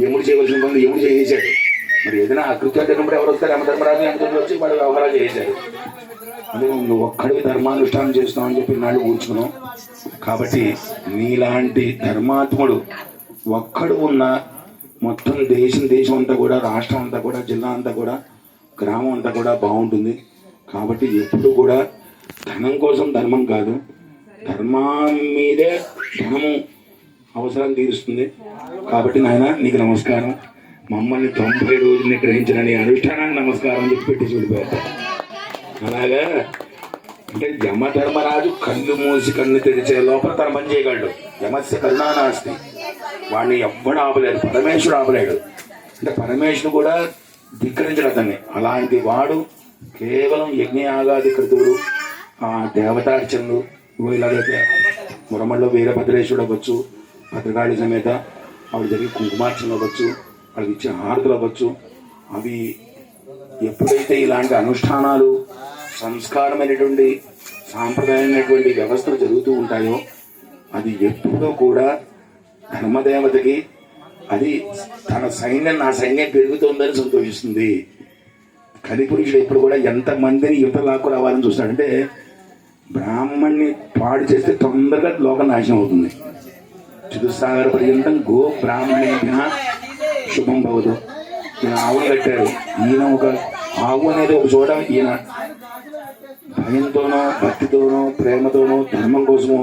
ఎముడు చేయవలసిన పనులు ఎముడు చేసేసాడు. మరి ఏదైనా అకృత్యాలు జరిగినప్పుడు ఎవరు వస్తారు, యమధర్మరాజు ఎంత వచ్చి వాడు వ్యవహారాలు చేశారు. అదే నువ్వు ఒక్కడివి ధర్మానుష్ఠానం చేస్తున్నావు అని చెప్పి నాడు కూర్చున్నావు. కాబట్టి నీలాంటి ధర్మాత్ముడు ఒక్కడు ఉన్న మొత్తం దేశం అంతా కూడా, రాష్ట్రం అంతా కూడా, జిల్లా అంతా కూడా, గ్రామం అంతా కూడా బాగుంటుంది. కాబట్టి ఎప్పుడు కూడా ధనం కోసం ధర్మం కాదు, ధర్మం మీదే ధనము అవసరం తీరుస్తుంది. కాబట్టి నాయన నీకు నమస్కారం. మమ్మల్ని 90 రోజుల్ని గ్రహించిన నీ అనుష్ఠానానికి నమస్కారం అని చెప్పి పెట్టి చూడిపోయారు. అలాగా అంటే యమధర్మరాజు కళ్ళు మూసి కన్ను తెరిచే లోపల తన పని చేయగలడు. యమస్య కరుణానాస్తి, వాడిని ఎవ్వడు ఆపలేడు, పరమేశ్వరుడు ఆపలేడు. అంటే పరమేశ్వరుడు కూడా ధిక్కరించడు అతన్ని. అలాంటి వాడు కేవలం యజ్ఞయాగాది కృతువులు, ఆ దేవతార్చనలు, ఇలాగైతే మురమల్లో వీరభద్రేశ్వరుడు అవ్వచ్చు, భద్రకాళి సమేత ఆవిడ జరిగే కుంకుమార్చనలు అవ్వచ్చు, వాళ్ళకి ఇచ్చే హారతులు అవ్వచ్చు, అవి ఎప్పుడైతే ఇలాంటి అనుష్ఠానాలు, సంస్కారమైనటువంటి సాంప్రదాయమైనటువంటి వ్యవస్థలు జరుగుతూ ఉంటాయో అది ఎప్పుడూ కూడా ధర్మదేవతకి అది తన సైన్యం, నా సైన్యం పెరుగుతుందని సంతోషిస్తుంది. కలిపురుషుడు ఎప్పుడు కూడా ఎంతమందిని యువత లాక్కు రావాలని చూస్తాడంటే బ్రాహ్మణ్ణి పాడు చేస్తే తొందరగా లోకం నాశనం అవుతుంది. చతుస్సాగర పర్యంతం గో బ్రాహ్మణేభ్య శుభం భవదు. ఈయన ఆవులు కట్టారు. ఈయన ఒక ఆవు అనేది ఒక చోట ఈయన భయంతోనో, భక్తితోనో, ప్రేమతోనో, ధర్మం కోసమో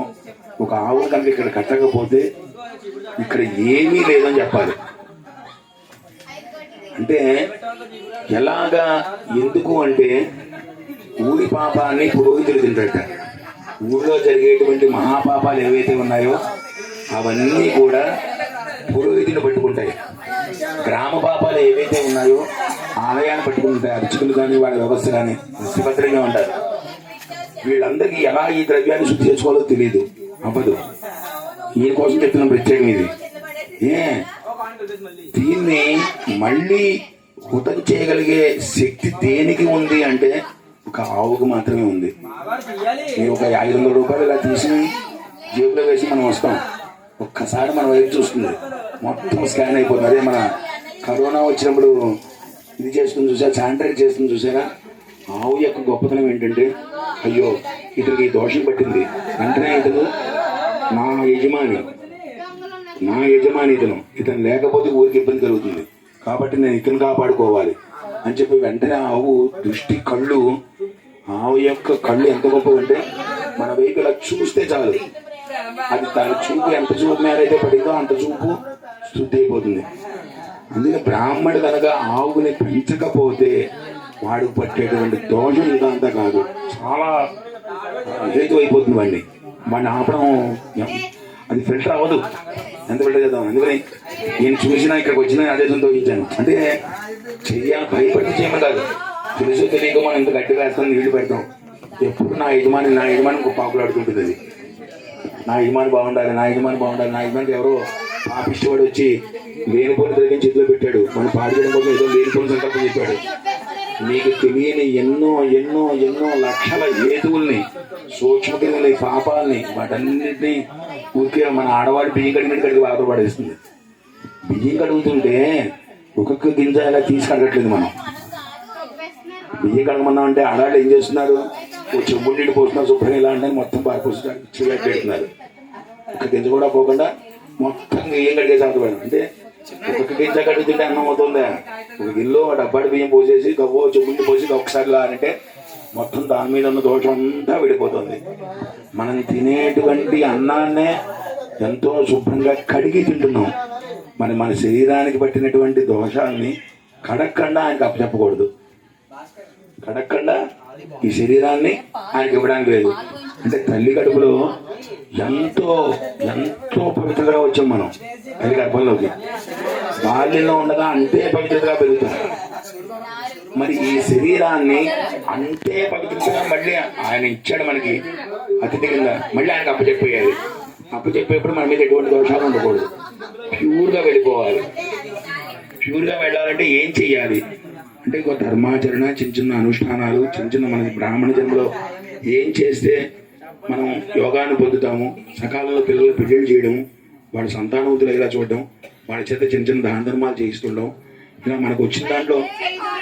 ఒక ఆవును కనుక ఇక్కడ కట్టకపోతే ఇక్కడ ఏమీ లేదని చెప్పాలి. అంటే ఎలాగా, ఎందుకు అంటే ఊరి పాపాన్ని పురోహితులు తింటారట. ఊళ్ళో జరిగేటువంటి మహాపాపాలు ఏవైతే ఉన్నాయో అవన్నీ కూడా పురోహితులు పట్టుకుంటాయి. గ్రామ పాపాలు ఏవైతే ఉన్నాయో ఆలయాన్ని పట్టుకుంటాయి. అర్చకులు కానీ వాళ్ళ వ్యవస్థ కానీ నిశ్చిభద్రంగా ఉంటారు. వీళ్ళందరికీ ఎలా ఈ ద్రవ్యాన్ని శుద్ధి చేసుకోవాలో తెలియదు, అవ్వదు. ఈయన కోసం చెప్తున్నాం ప్రత్యేకం ఇది. దీన్ని మళ్ళీ హుతం చేయగలిగే శక్తి దేనికి ఉంది అంటే ఒక ఆవుకు మాత్రమే ఉంది. మీరు ఒక 500 రూపాయలు ఇలా తీసి జేబులో వేసి మనం వస్తాం, ఒక్కసారి మన వైపు చూస్తుంది, మొత్తం స్కాన్ అయిపోతుంది. అదే మన కరోనా వచ్చినప్పుడు ఇది చేస్తుంది చూసారా, శానిటైజ్ చేస్తుంది చూసారా. ఆవు యొక్క గొప్పతనం ఏంటంటే, అయ్యో ఇతనికి ఈ దోషం పట్టింది, వెంటనే ఇతను నా యజమాని ఇతను లేకపోతే ఊరికి ఇబ్బంది కలుగుతుంది, కాబట్టి నేను ఇతను కాపాడుకోవాలి అని చెప్పి వెంటనే ఆవు దృష్టి, కళ్ళు, ఆవు యొక్క కళ్ళు ఎంత గొప్పవంటే మన వైపు ఇలా చూస్తే చాలు, అది తన చూపు ఎంత చూపు మేరైతే పడిందో అంత చూపు శుద్ధి అయిపోతుంది. అందుకే బ్రాహ్మడు కనుక ఆవుని పెంచకపోతే వాడికి పట్టేటువంటి దోషం ఇదంతా కాదు, చాలా హేతు అయిపోతుంది. వాడిని ఆపడం అది ఫిల్టర్ అవ్వదు. ఎంత ఫిల్టర్ చేద్దాం. అందుకని నేను చూసినా ఇక్కడికి వచ్చినా అదే సంతోషించాను. అంటే భయపడి చేయమని కాదు, తెలుసు తెలియక మనం ఇంత గట్టి వేస్తాం, నీళ్లు పెడతాం. ఎప్పుడు నా యజమాని పాకులాడుతుంటుంది. అది నా యజమాని బాగుండాలి, నా యజమానికి ఎవరో పాపిష్టవాడు వచ్చి లేనిపోని ద్రవ్యం చేతిలో పెట్టాడు, మనం పాడు చేయడం కోసం ఏదో లేనిపోని సంకల్పం చెప్పాడు. మీకు తెలియని ఎన్నో ఎన్నో ఎన్నో లక్షల హేతువుల్ని, సూక్ష్మక్రియల్ని, పాపాలని, వాటన్నింటినీ ఊరికే మన ఆడవాడు బియ్యం కడిగినట్టు బాధ పడేస్తుంది. బియ్యం కడుగుతుంటే ఒక్కొక్క గింజ ఇలా తీసి కడగట్లేదు మనం. బియ్యం కడగమన్నాం అంటే ఆడవాళ్ళు ఏం చేస్తున్నారు, చెంబుడు నీళ్ళు పోస్తున్నారు, శుభ్రంగా ఇలా అంటే మొత్తం పారిపోతున్నారు, పెడుతున్నారు. ఒక గింజ కూడా పోకుండా మొత్తం ఏం కడిగేసి అవుతుంది. అంటే ఒక్కొక్క గింజ కడుగుతుంటే అన్నం అవుతుందా, ఒక గిల్లో డబ్బాడి బియ్యం పోసేసి గవ్వో చెంబుని పోసి ఒకసారి అంటే మొత్తం దాని మీద ఉన్న దోషం అంతా విడిపోతుంది. మనం తినేటువంటి అన్నాన్నే ఎంతో శుభ్రంగా కడిగి తింటున్నాం. మన శరీరానికి పట్టినటువంటి దోషాలని కడక్కుండా ఆయనకు అప్పచెప్పకూడదు. కడక్కుండా ఈ శరీరాన్ని ఆయనకి ఇవ్వడానికి లేదు. అంటే తల్లి కడుపులో ఎంతో ఎంతో పవిత్రతగా వచ్చాం మనం. తల్లి గర్భంలోకి బాల్యంలో ఉండగా అంతే పవిత్రతగా పెరుగుతాం. మరి ఈ శరీరాన్ని అంతే పవిత్రతగా మళ్ళీ ఆయన ఇచ్చాడు మనకి అతిథి కింద, మళ్ళీ ఆయనకు అప్పచెప్పేయాలి. అప్పచెప్పేప్పుడు మన మీద ఎటువంటి దోషాలు ఉండకూడదు, ప్యూర్గా వెళ్ళిపోవాలి. ప్యూర్గా వెళ్ళాలంటే ఏం చెయ్యాలి అంటే ఒక ధర్మాచరణ, చిన్న చిన్న అనుష్ఠానాలు, చిన్న మన బ్రాహ్మణ జన్మలో ఏం చేస్తే మనం యోగాన్ని పొందుతాము, సకాలంలో పిల్లలు పెళ్లిళ్ళు చేయడం, వాళ్ళ సంతానవంతులు ఎలా చూడడం, వాళ్ళ చేత చిన్న చిన్న దాన ధర్మాలు చేయిస్తుండడం, ఇలా మనకు వచ్చిన దాంట్లో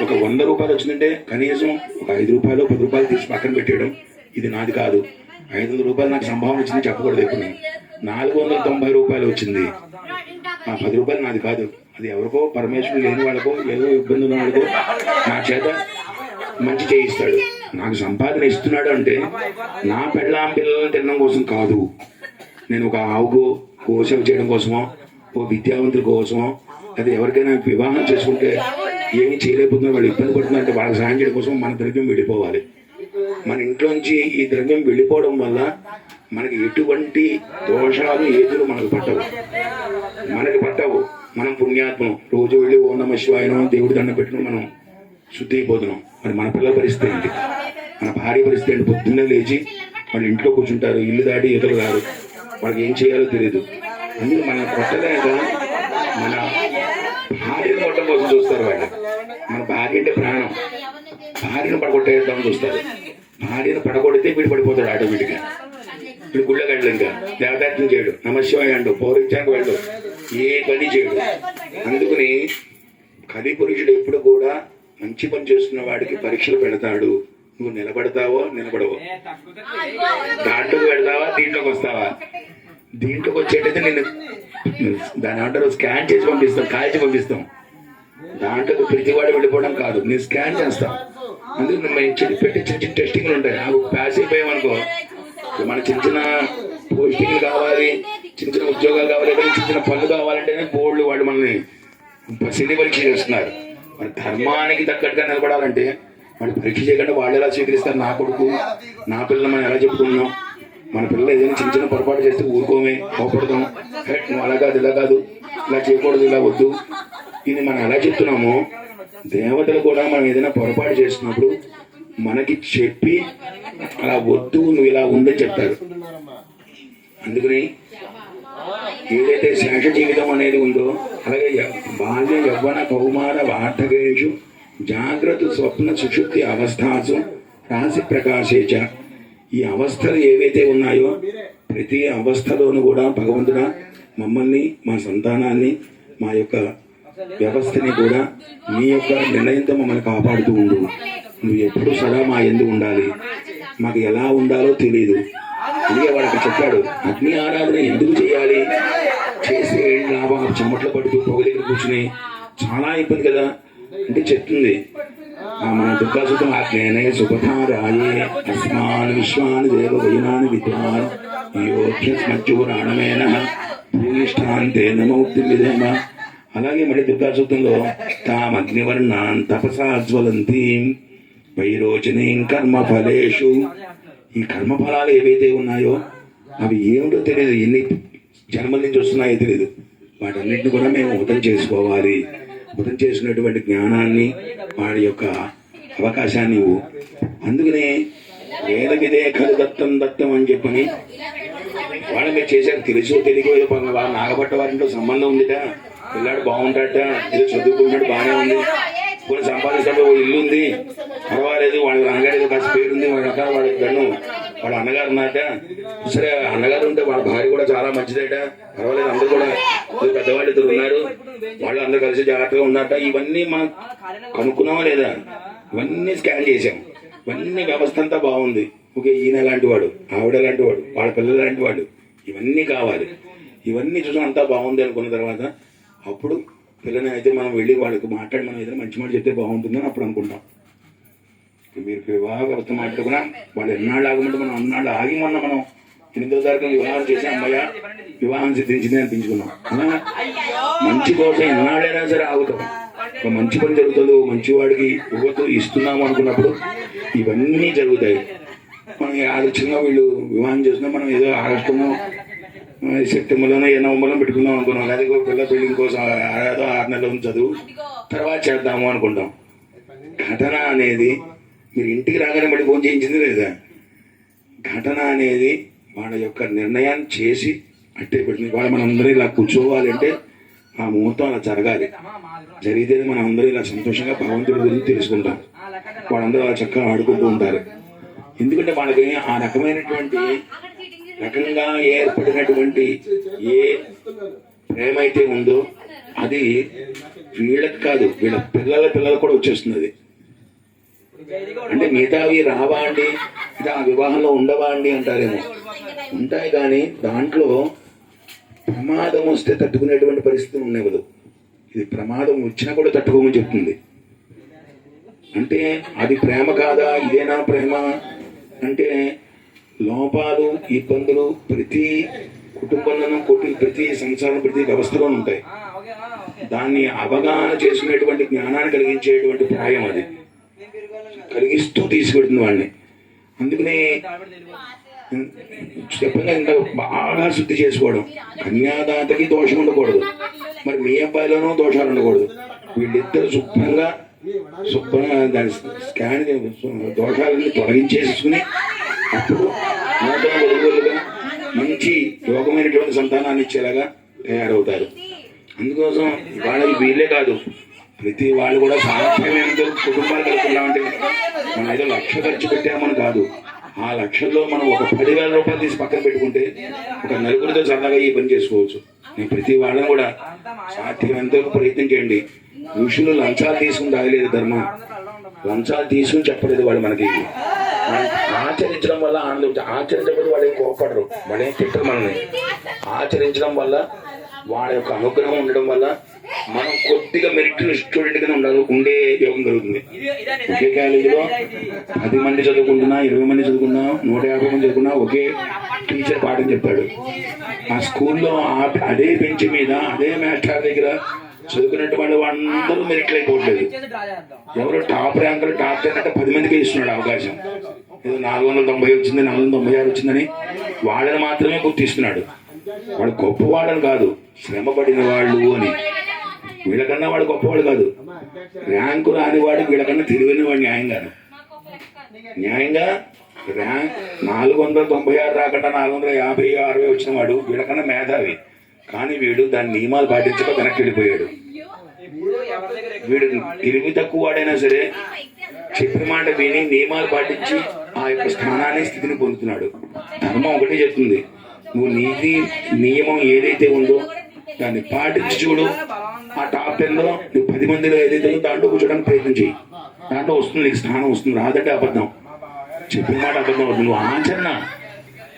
ఒక 100 రూపాయలు వచ్చిందంటే కనీసం ఒక 5 రూపాయలు 10 రూపాయలు తీసి పక్కన పెట్టేయడం, ఇది నాది కాదు. 500 రూపాయలు నాకు సంభావన వచ్చింది చెప్పకూడదు. ఎప్పుడు 490 రూపాయలు వచ్చింది, ఆ 10 రూపాయలు నాది కాదు, అది ఎవరికో పరమేశ్వరుడు లేని వాళ్ళకో ఏదో ఇబ్బంది ఉన్న వాళ్ళకో నా చేత మంచి చేయిస్తాడు. నాకు సంపాదన ఇస్తున్నాడు అంటే నా పెళ్ళాం పిల్లలను తినడం కోసం కాదు, నేను ఒక ఆవుకు గోసేవ చేయడం కోసమో, ఓ విద్యావంతుల కోసమో, అది ఎవరికైనా వివాహం చేసుకుంటే ఏమీ చేయలేకపోతున్నా వాళ్ళు ఇబ్బంది పడుతున్నారంటే వాళ్ళకి సాయం చేయడం కోసం మన ద్రవ్యం వెళ్ళిపోవాలి. మన ఇంట్లోంచి ఈ ద్రవ్యం వెళ్ళిపోవడం వల్ల మనకి ఎటువంటి దోషాలు ఏదులు మనకు పట్టవు. మనం పుణ్యాత్మం, రోజు వెళ్ళి ఓం నమః శివాయనో దేవుడి దండం పెట్టుకుని మనం శుద్ధి అయిపోతున్నాం. మరి మన పిల్లల పరిస్థితి ఏంటి, మన భార్య పరిస్థితి ఏంటి? పొద్దున్నే లేచి వాళ్ళు ఇంట్లో కూర్చుంటారు, ఇల్లు దాటి ఇతరులు కాదు, వాళ్ళకి ఏం చేయాలో తెలియదు. అందుకే మన కొట్టలేక మన భార్యను కొట్టడం కోసం చూస్తారు వాళ్ళు. మన భార్య అంటే ప్రాణం, భార్యను పడగొట్టేద్దామని చూస్తారు. భార్యను పడగొడితే వీడు పడిపోతాడు ఆటోమేటిక్గా. వీడు గుళ్ళకి వెళ్ళడు, ఇంకా దేవతార్థం చేయడు, నమశివాయ అండు, పౌరిత్యానికి వెళ్ళు, ఏ పని చేయడు. అందుకని కలి పురుషుడు ఎప్పుడు కూడా మంచి పని చేస్తున్న వాడికి పరీక్షలు పెడతాడు. నువ్వు నిలబడతావో నిలబడవో, దాంట్లోకి పెడతావా దీంట్లోకి వస్తావా. దీంట్లోకి వచ్చేటైతే నేను దాని ఏమంటారు స్కాన్ చేసి పంపిస్తాం, కాల్చి పంపిస్తాం. దాంట్లోకి ప్రతివాడు వెళ్ళిపోవడం కాదు, నేను స్కాన్ చేస్తాం. అందుకు మేము పెట్టి చిన్న చిన్న టెస్టింగ్లు ఉంటాయి. అవి పాస్ అయిపోయామనుకో మన చిన్న చిన్న పోస్టింగ్లు కావాలి, చిన్న చిన్న ఉద్యోగాలు కావాలి, చిన్న చిన్న పనులు కావాలంటేనే బోర్డులు వాళ్ళు మనల్ని సిద్ధి పరీక్ష చేస్తున్నారు. మరి ధర్మానికి తగ్గట్టుగా నిలబడాలంటే వాళ్ళు పరీక్ష చేయకుండా వాళ్ళు ఎలా స్వీకరిస్తారు? నా కొడుకు నా పిల్లలు మనం ఎలా చెప్పుకున్నాం? మన పిల్లలు ఏదైనా చిన్న చిన్న పొరపాటు చేస్తే ఊరుకోమే, కోపడతాం, నువ్వు అలా కాదు ఇలా కాదు, ఇలా చేయకూడదు, ఇలా వద్దు, ఇది మనం ఎలా చెప్తున్నామో దేవతలు కూడా మనం ఏదైనా పొరపాటు చేస్తున్నప్పుడు మనకి చెప్పి అలా వద్దు నువ్వు ఇలా ఉందని చెప్తారు. అందుకని ఏదైతే శేష జీవితం అనేది ఉందో అలాగే బాల్య యవ్వన కౌమార వార్ధకేషు జాగ్రత్త స్వప్న సుషుప్తి అవస్థాసు రాశి ప్రకాశేచ, ఈ అవస్థలు ఏవైతే ఉన్నాయో ప్రతి అవస్థలోనూ కూడా భగవంతుడా మమ్మల్ని, మా సంతానాన్ని, మా యొక్క వ్యవస్థని కూడా నీ యొక్క నిర్ణయంతో మమ్మల్ని కాపాడుతూ ఉండు. నువ్వు ఎప్పుడు సదా మా యందు ఉండాలి, మాకు ఎలా ఉండాలో తెలియదు. అందుకే వాడికి చెప్పాడు, అగ్ని ఆరాధన ఎందుకు చేయాలి, చేస్తే ఏంటి లాభం? చెమట్లు పడుతూ పొగ దగ్గర కూర్చుని చాలా ఇబ్బంది కదా అంటే చెప్తుంది మన దుర్గాసుతం, ఆజ్ఞేనే సుపథారాయే అస్మాన్ విశ్వాన్ దేవ వైనాన్ విద్వాన్ యోధ్యస్మజ్జూరాణమేన భూయిష్టాంతే నమౌక్తి విధేమ. అలాగే మళ్ళీ దుర్గాసూక్తంలో తామగ్నివర్ణాన్ తపసా జ్వలంతీం వైరోచనీం కర్మఫలేషు, ఈ కర్మఫలాలు ఏవైతే ఉన్నాయో అవి ఏమిటో తెలియదు, ఎన్ని జన్మల నుంచి వస్తున్నాయో తెలియదు. వాటన్నిటిని కూడా మేము ఉదయం చేసుకోవాలి. ఉదయం చేసుకునేటువంటి జ్ఞానాన్ని, వాడి యొక్క అవకాశాన్ని ఇవ్వు. అందుకనే వేదవిదే ఖలు దత్తం అని చెప్పని వాళ్ళు మీరు చేశారు. తెలుసు తెలియదు ఏదో వారు నాగపట్ట వారింట్లో సంబంధం ఉందిట, పిల్లాడు బాగుంటాడట, ఏదో చదువుకుంటాడు బాగానే ఉంది, కొన్ని సంపాదించడం ఇల్లు ఉంది, పర్వాలేదు, వాళ్ళ అన్నగారు ఏదో కాస్త పేరుంది, వాళ్ళ అక్క వాళ్ళ గన్ను వాళ్ళ అన్నగారు ఉన్నారట. సరే అన్నగారు ఉంటే వాళ్ళ భార్య కూడా చాలా మంచిదట, పర్వాలేదు, అందరూ కూడా పెద్దవాళ్ళు ఇద్దరు ఉన్నారు, వాళ్ళు అందరూ కలిసి జాగ్రత్తగా ఉన్నారట. ఇవన్నీ మనం కనుక్కున్నామా లేదా? ఇవన్నీ స్కాన్ చేసాం, ఇవన్నీ వ్యవస్థ అంతా బాగుంది. ఓకే, ఈయన లాంటి వాడు, ఆవిడ లాంటి వాడు, వాళ్ళ పిల్లల లాంటి వాడు, ఇవన్నీ కావాలి. ఇవన్నీ చూసాం, అంతా బాగుంది అనుకున్న తర్వాత అప్పుడు పిల్లని అయితే మనం వెళ్ళి వాళ్ళకి మాట్లాడి మనం ఏదైనా మంచి మాట చెప్తే బాగుంటుందని అప్పుడు అనుకుంటాం. మీరు వివాహ వ్యవస్థ మాట్లాడుకున్నా వాళ్ళు ఎన్నాళ్ళు ఆగమంటే మనం అన్నాళ్ళు ఆగి మొన్న మనం 8వ తారీఖున వివాహం చేసి అమ్మయ్య వివాహం సిద్ధించింది అనిపించుకున్నాం. అలా మంచి కోసం ఎన్నాళ్ళైనా సరే ఆగుతాం. ఒక మంచి పని జరుగుతుంది, మంచివాడికి యువత ఇస్తున్నాము అనుకున్నప్పుడు ఇవన్నీ జరుగుతాయి. మనం ఆలోచనగా వీళ్ళు వివాహం చేసినా మనం ఏదో ఆగస్టులో సెప్టెంబర్లోనో ఏ నవంబర్లో పెట్టుకుందాం అనుకున్నాం. అది పిల్ల బిల్డింగ్ కోసం ఏదో 6 నెలలు చదువు తర్వాత చేద్దాము అనుకుంటాం. ఘటన అనేది మీరు ఇంటికి రాగానే మళ్ళీ ఫోన్ చేయించింది లేదా? ఘటన అనేది వాళ్ళ యొక్క నిర్ణయాన్ని చేసి అట్టే పెట్టింది. వాళ్ళు మనందరూ ఇలా కూర్చోవాలి అంటే ఆ ముహూర్తం అలా జరగాలి. జరిగితే మనం అందరూ ఇలా సంతోషంగా భగవంతుడి గురించి తెలుసుకుంటాం. వాళ్ళందరూ అలా చక్కగా ఆడుకుంటూ ఉంటారు. ఎందుకంటే వాళ్ళకి ఆ రకమైనటువంటి రకంగా ఏర్పడినటువంటి ఏ ప్రేమ అయితే ఉందో అది వీళ్ళకి కాదు, వీళ్ళ పిల్లలకు కూడా వచ్చేస్తుంది అది. అంటే మిగతావి రావా అండి, ఇది ఆ వివాహంలో ఉండవా అండి అంటారేమో, ఉంటాయి కానీ దాంట్లో ప్రమాదం వస్తే తట్టుకునేటువంటి పరిస్థితి ఉండేవదు. ఇది ప్రమాదం వచ్చినా కూడా తట్టుకోమని చెప్తుంది. అంటే అది ప్రేమ కాదా, ఇదేనా ప్రేమ అంటే లోపాలు ఇబ్బందులు ప్రతి కుటుంబంలోనూ ప్రతి సంసారం ప్రతి వ్యవస్థలోనూ ఉంటాయి. దాన్ని అవగాహన చేసుకునేటువంటి జ్ఞానాన్ని కలిగించేటువంటి ప్రాయం అది కలిగిస్తూ తీసుకెడుతుంది వాళ్ళని. అందుకనే చెప్పగా ఇంకా బాగా శుద్ధి చేసుకోవడం. కన్యాదాతకి దోషం ఉండకూడదు, మరి మీ అబ్బాయిలోనూ దోషాలు ఉండకూడదు. వీళ్ళిద్దరు శుభ్రంగా దాని స్కాన్ దోషాలన్నీ తొలగించేసుకుని అప్పుడు నూతన వధువులుగా మంచి యోగమైనటువంటి సంతానాన్ని ఇచ్చేలాగా తయారవుతారు. అందుకోసం వాళ్ళకి వీళ్ళే కాదు, ప్రతి వాళ్ళు కూడా సాధ్యమైనంత కుటుంబాలు కలుపుకుంటామంటే మనం ఏదో 1,00,000 ఖర్చు పెట్టామని కాదు. ఆ 1,00,000లో మనం ఒక 10,000 రూపాయలు తీసి పక్కన పెట్టుకుంటే ఒక నలుగురితో సరదాగా ఈ పని చేసుకోవచ్చు. నేను ప్రతి వాళ్ళని కూడా సాధ్యమైనంత ప్రయత్నం చేయండి. ఋషులు లంచాలు తీసుకుని రాయలేదు ధర్మం, లంచాలు తీసుకుని చెప్పలేదు వాళ్ళు మనకి. ఆచరించడం వల్ల ఆనందం, ఆచరించకపోతే వాళ్ళు ఏం కోపడరు, వాళ్ళు ఏం తిట్టరు మనల్ని. ఆచరించడం వల్ల వాళ్ళ యొక్క అనుగ్రహం ఉండడం వల్ల మనం కొద్దిగా మెరిట్ స్టూడెంట్ గా ఉండే యోగం కలుగుతుంది. ఒకే కాలేజీలో 10 మంది చదువుకుంటున్నా, 20 మంది చదువుకున్నా, 150 మంది చదువుకున్నా ఒకే టీచర్ పాఠం చెప్తాడు. ఆ స్కూల్లో అదే బెంచ్ మీద అదే మాస్టర్ దగ్గర చదువుకున్నట్టు వాళ్ళు అందరూ మెరిట్లు అయిపోవట్లేదు. ఎవరు టాప్ ర్యాంకులు టాప్ 10 అంటే 10 మందికే ఇస్తున్నాడు అవకాశం. ఏదో 490 వచ్చింది, 496 వచ్చిందని వాళ్ళని మాత్రమే గుర్తిస్తున్నాడు. వాడు గొప్పవాళ్ళని కాదు, శ్రమ పడిన వాళ్ళు అని. వీళ్ళకన్నా వాడు గొప్పవాడు కాదు. ర్యాంకు రాని వాడు వీళ్ళకన్నా తెలివైన వాడు న్యాయంగా ర్యాంక్ 496 రాకుండా 450, 60 వచ్చిన వాడు వీళ్ళకన్నా మేధావి. కానీ వీడు దాని నియమాలు పాటించక వెనక్కి వెళ్ళిపోయాడు. వీడు తెలివి తక్కువ వాడైనా సరే చెప్పిన మాట విని నియమాలు పాటించి ఆ యొక్క స్థానాన్ని స్థితిని పొందుతున్నాడు. ధర్మం ఒకటి చెప్తుంది, నువ్వు నీతి నియమం ఏదైతే ఉందో దాన్ని పాటించి చూడు. ఆ టాప్ 10లో నువ్వు 10 మందిలో ఏదైతే ఉందో దాంట్లో కూర్చోడానికి ప్రయత్నం చేయి, దాంట్లో వస్తుంది, నీకు స్థానం వస్తుంది. రాదంటే అబద్ధం, చెప్పిన మాట అబద్ధం అవుతుంది. నువ్వు ఆచరణ,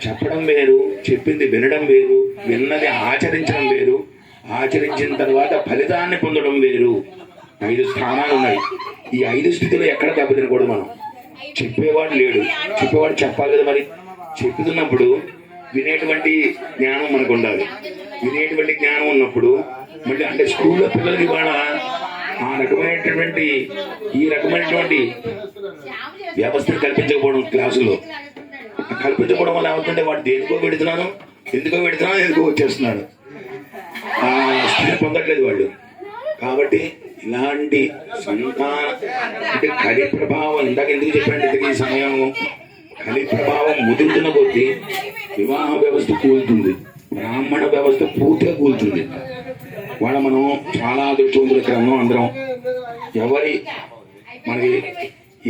చెప్పడం వేరు, చెప్పింది వినడం వేరు, విన్నది ఆచరించడం వేరు, ఆచరించిన తర్వాత ఫలితాన్ని పొందడం వేరు. 5 స్థానాలు ఉన్నాయి. ఈ 5 స్థితిలో ఎక్కడ దెబ్బతినకూడదు మనం. చెప్పేవాడు లేడు, చెప్పేవాడు చెప్పాలి కదా. మరి చెప్తున్నప్పుడు వినేటువంటి జ్ఞానం మనకు ఉండాలి. వినేటువంటి జ్ఞానం ఉన్నప్పుడు మళ్ళీ అంటే స్కూల్లో పిల్లలకి వాళ్ళ ఆ రకమైనటువంటి ఈ రకమైనటువంటి వ్యవస్థను కల్పించకపోవడం, క్లాసులో కల్పించకపోవడం వల్ల ఏమవుతుంటే వాడు ఎందుకో పెడుతున్నాను వచ్చేస్తున్నాడు. ఆ స్థితి పొందట్లేదు వాళ్ళు. కాబట్టి ఇలాంటి సంతాన అంటే కలి ప్రభావం ఇందాక ఎందుకు చెప్పండి, ఇంతకీ సమయం కలి ప్రభావం ముదురుతున్న కొద్దీ వివాహ వ్యవస్థ కూలుతుంది, బ్రాహ్మణ వ్యవస్థ పూర్తిగా కూలుతుంది. వాళ్ళ మనం చాలా అదృష్టవంతులు ఇక్కడ ఉన్నాం అందరం. ఎవరి మనకి